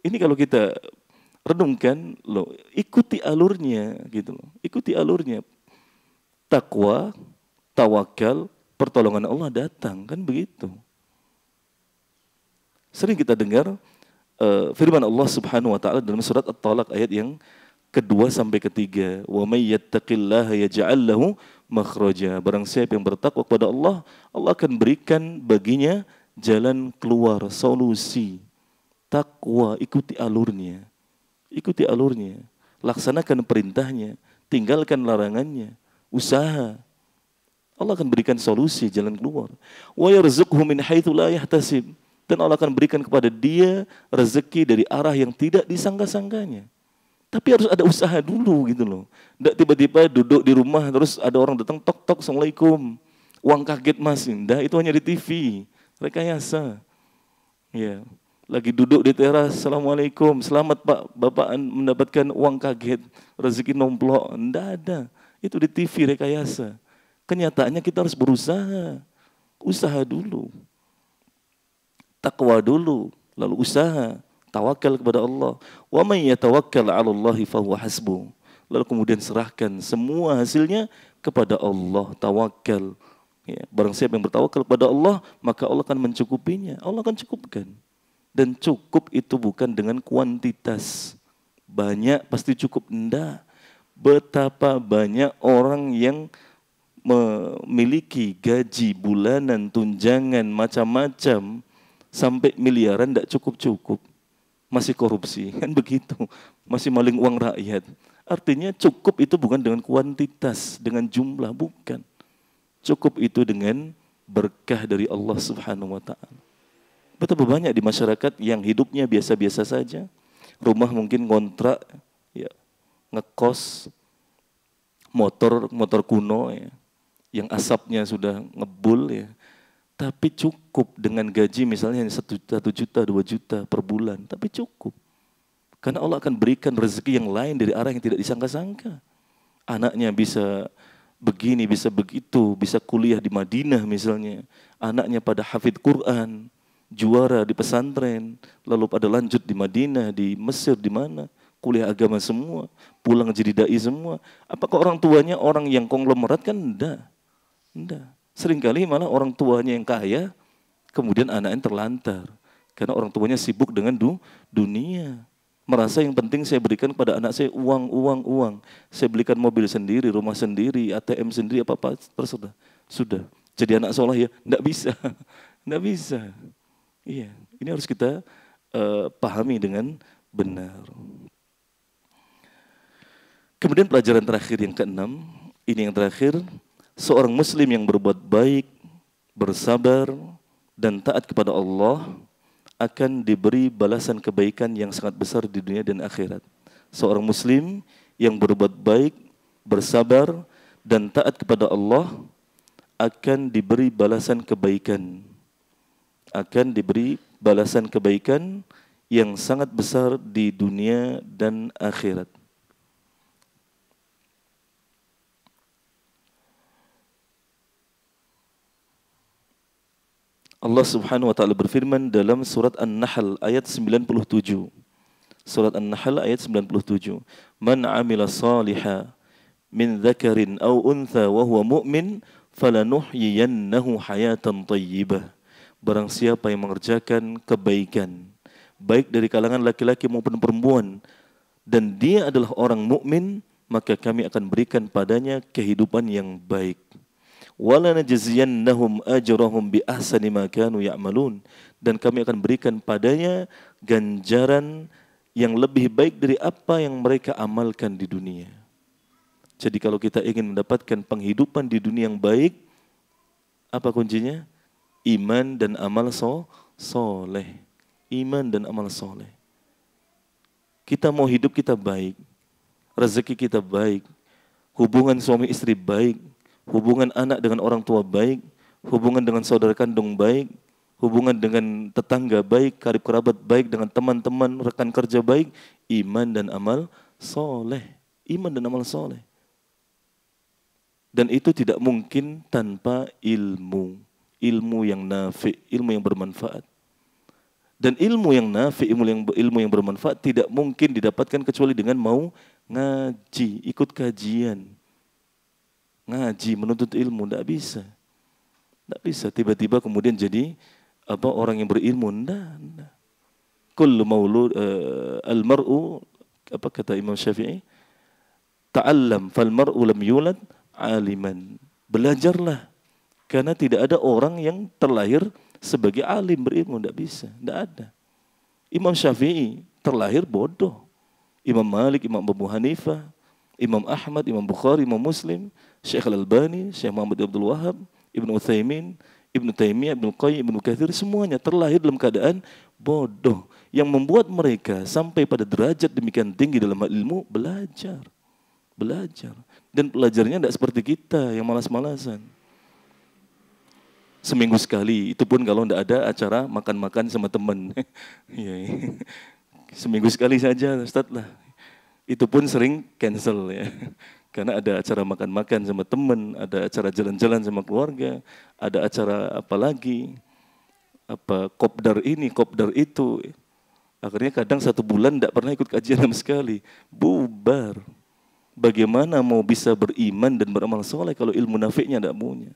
Ini kalau kita renungkan, loh, ikuti alurnya gitu loh. Ikuti alurnya. Takwa, tawakal, pertolongan Allah datang, kan begitu. Sering kita dengar firman Allah Subhanahu wa taala dalam surat At-Talaq ayat yang kedua sampai ketiga, wa may yattaqillaha yaj'al lahu makhraja. Barang siapa yang bertakwa kepada Allah, Allah akan berikan baginya jalan keluar, solusi. Takwa, ikuti alurnya. Ikuti alurnya. Laksanakan perintahnya, tinggalkan larangannya. Usaha. Allah akan berikan solusi, jalan keluar. Wa yarzuqhu min haitsu la yahtasib. Dan Allah akan berikan kepada dia rezeki dari arah yang tidak disangka-sangkanya. Tapi harus ada usaha dulu gitu loh. Tidak tiba-tiba duduk di rumah terus ada orang datang tok-tok, Assalamualaikum. Uang kaget mas, itu hanya di TV. Rekayasa. Ya. Lagi duduk di teras, Assalamualaikum. Selamat Pak, Bapak mendapatkan uang kaget. Rezeki nomplok. Tidak ada. Itu di TV rekayasa. Kenyataannya kita harus berusaha. Usaha dulu. Takwa dulu, lalu usaha, tawakal kepada Allah. Wa may yatawakkal 'ala Allahi fahuwa hasbuh. Lalu kemudian serahkan semua hasilnya kepada Allah, tawakal. Ya, barang siapa yang bertawakal kepada Allah, maka Allah akan mencukupinya. Allah akan cukupkan. Dan cukup itu bukan dengan kuantitas. Banyak pasti cukup, enggak. Betapa banyak orang yang memiliki gaji bulanan, tunjangan, macam-macam, sampai miliaran tidak cukup-cukup, masih korupsi, kan begitu, masih maling uang rakyat. Artinya cukup itu bukan dengan kuantitas, dengan jumlah, bukan. Cukup itu dengan berkah dari Allah Subhanahu wa taala. Betapa banyak di masyarakat yang hidupnya biasa-biasa saja, rumah mungkin ngontrak, ya, ngekos, motor kuno, ya, yang asapnya sudah ngebul, ya. Tapi cukup dengan gaji misalnya 1 juta, 2 juta per bulan. Tapi cukup. Karena Allah akan berikan rezeki yang lain dari arah yang tidak disangka-sangka. Anaknya bisa begini, bisa begitu, bisa kuliah di Madinah misalnya. Anaknya pada hafidz Quran, juara di pesantren, lalu pada lanjut di Madinah, di Mesir, di mana. Kuliah agama semua, pulang jadi dai semua. Apakah orang tuanya orang yang konglomerat? Kan enggak. Enggak. Seringkali malah orang tuanya yang kaya, kemudian anaknya terlantar. Karena orang tuanya sibuk dengan dunia. Merasa yang penting saya berikan kepada anak saya uang, uang, uang. Saya belikan mobil sendiri, rumah sendiri, ATM sendiri, apa-apa terserah. Sudah. Jadi anak soleh ya? Enggak bisa. Enggak bisa. Iya, ini harus kita pahami dengan benar. Kemudian pelajaran terakhir yang keenam, ini yang terakhir, seorang muslim yang berbuat baik, bersabar, dan taat kepada Allah akan diberi balasan kebaikan yang sangat besar di dunia dan akhirat. Seorang muslim yang berbuat baik, bersabar, dan taat kepada Allah akan diberi balasan kebaikan. Akan diberi balasan kebaikan yang sangat besar di dunia dan akhirat. Allah Subhanahu wa taala berfirman dalam surat An-Nahl ayat 97. Surat An-Nahl ayat 97. Man 'amila shalihan min dzakarin aw untha wa huwa mu'min falanuhyiyannahu hayatan thayyibah. Barang siapa yang mengerjakan kebaikan, baik dari kalangan laki-laki maupun perempuan, dan dia adalah orang mukmin, maka kami akan berikan padanya kehidupan yang baik. Wala najziyannahum ajrahum bi ahsani ma kanu ya'malun, dan kami akan berikan padanya ganjaran yang lebih baik dari apa yang mereka amalkan di dunia. Jadi kalau kita ingin mendapatkan penghidupan di dunia yang baik, apa kuncinya? Iman dan amal soleh. Iman dan amal soleh. Kita mau hidup kita baik, rezeki kita baik, hubungan suami istri baik, hubungan anak dengan orang tua baik, hubungan dengan saudara kandung baik, hubungan dengan tetangga baik, karib kerabat baik, dengan teman-teman, rekan kerja baik, iman dan amal soleh. Iman dan amal soleh. Dan itu tidak mungkin tanpa ilmu. Ilmu yang nafi', ilmu yang bermanfaat. Dan ilmu yang nafi', ilmu yang bermanfaat tidak mungkin didapatkan kecuali dengan mau ngaji, ikut kajian. Ngaji, menuntut ilmu, tidak bisa. Tidak bisa tiba-tiba kemudian jadi orang yang berilmu. Tidak. Kullu maulud al-mar'u, apa kata Imam Syafi'i? Ta'allam fal mar'u lam yulad aliman. Belajarlah, karena tidak ada orang yang terlahir sebagai alim berilmu. Tidak bisa, tidak ada. Imam Syafi'i terlahir bodoh. Imam Malik, Imam Abu Hanifah, Imam Ahmad, Imam Bukhari, Imam Muslim, Syekh Al-Albani, Syekh Muhammad Abdul Wahab, Ibnu Utsaimin, Ibnu Taimiyah, Ibnu Qayyim, Ibnu Katsir, semuanya terlahir dalam keadaan bodoh. Yang membuat mereka sampai pada derajat demikian tinggi dalam ilmu, belajar. Belajar. Dan pelajarnya tidak seperti kita yang malas-malasan. Seminggu sekali, itu pun kalau tidak ada acara makan-makan sama teman. Seminggu sekali saja, Ustaz lah. Itu pun sering cancel ya. Karena ada acara makan-makan sama teman, ada acara jalan-jalan sama keluarga, ada acara apa lagi, kopdar ini, kopdar itu. Akhirnya kadang 1 bulan tidak pernah ikut kajian sama sekali. Bubar. Bagaimana mau bisa beriman dan beramal soleh kalau ilmu nafi'nya tidak punya?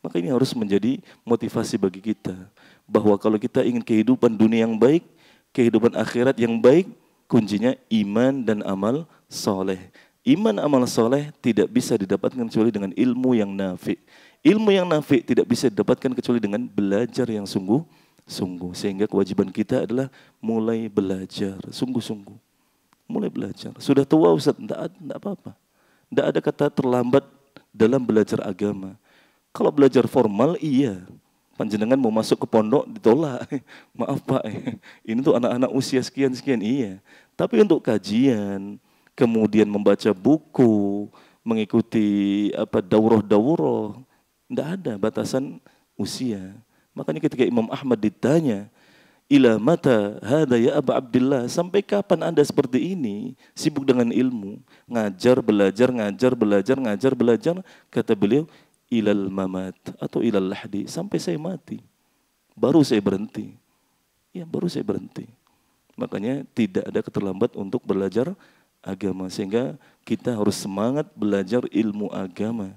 Maka ini harus menjadi motivasi bagi kita. Bahwa kalau kita ingin kehidupan dunia yang baik, kehidupan akhirat yang baik, kuncinya iman dan amal soleh. Iman amal soleh tidak bisa didapatkan kecuali dengan ilmu yang nafi'. Ilmu yang nafi' tidak bisa didapatkan kecuali dengan belajar yang sungguh-sungguh. Sehingga kewajiban kita adalah mulai belajar, sungguh-sungguh. Mulai belajar. Sudah tua Ustaz, tidak apa-apa. Tidak ada kata terlambat dalam belajar agama. Kalau belajar formal, iya. Panjenengan mau masuk ke pondok, ditolak. Maaf Pak, ini tuh anak-anak usia sekian-sekian, iya. Tapi untuk kajian, kemudian membaca buku, mengikuti daurah-daurah, tidak ada batasan usia. Makanya ketika Imam Ahmad ditanya, ila mata hada ya Aba Abdillah, sampai kapan Anda seperti ini, sibuk dengan ilmu, ngajar, belajar, ngajar, belajar, ngajar, belajar. Kata beliau, ilal mamat atau ilal lahdi, sampai saya mati. Baru saya berhenti. Ya, baru saya berhenti. Makanya tidak ada keterlambat untuk belajar agama, sehingga kita harus semangat belajar ilmu agama.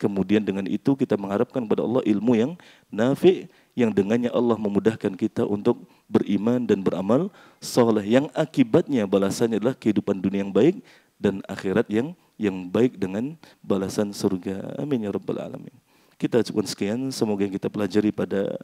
Kemudian dengan itu kita mengharapkan kepada Allah ilmu yang nafi', yang dengannya Allah memudahkan kita untuk beriman dan beramal soleh, yang akibatnya balasannya adalah kehidupan dunia yang baik dan akhirat yang baik dengan balasan surga. Amin ya rabbal alamin. Kita cukupkan sekian, semoga yang kita pelajari pada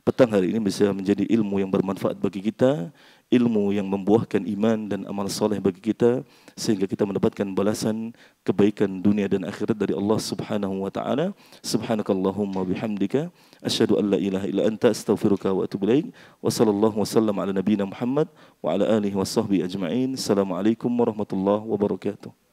petang hari ini bisa menjadi ilmu yang bermanfaat bagi kita, ilmu yang membuahkan iman dan amal soleh bagi kita, sehingga kita mendapatkan balasan kebaikan dunia dan akhirat dari Allah Subhanahu wa taala. Subhanakallahumma bihamdika asyhadu an la ilaha illa anta astaghfiruka wa atubu ilaik. Wa sallallahu wasallam ala nabiyyina Muhammad wa ala alihi washabbihi ajma'in. Assalamualaikum warahmatullahi wabarakatuh.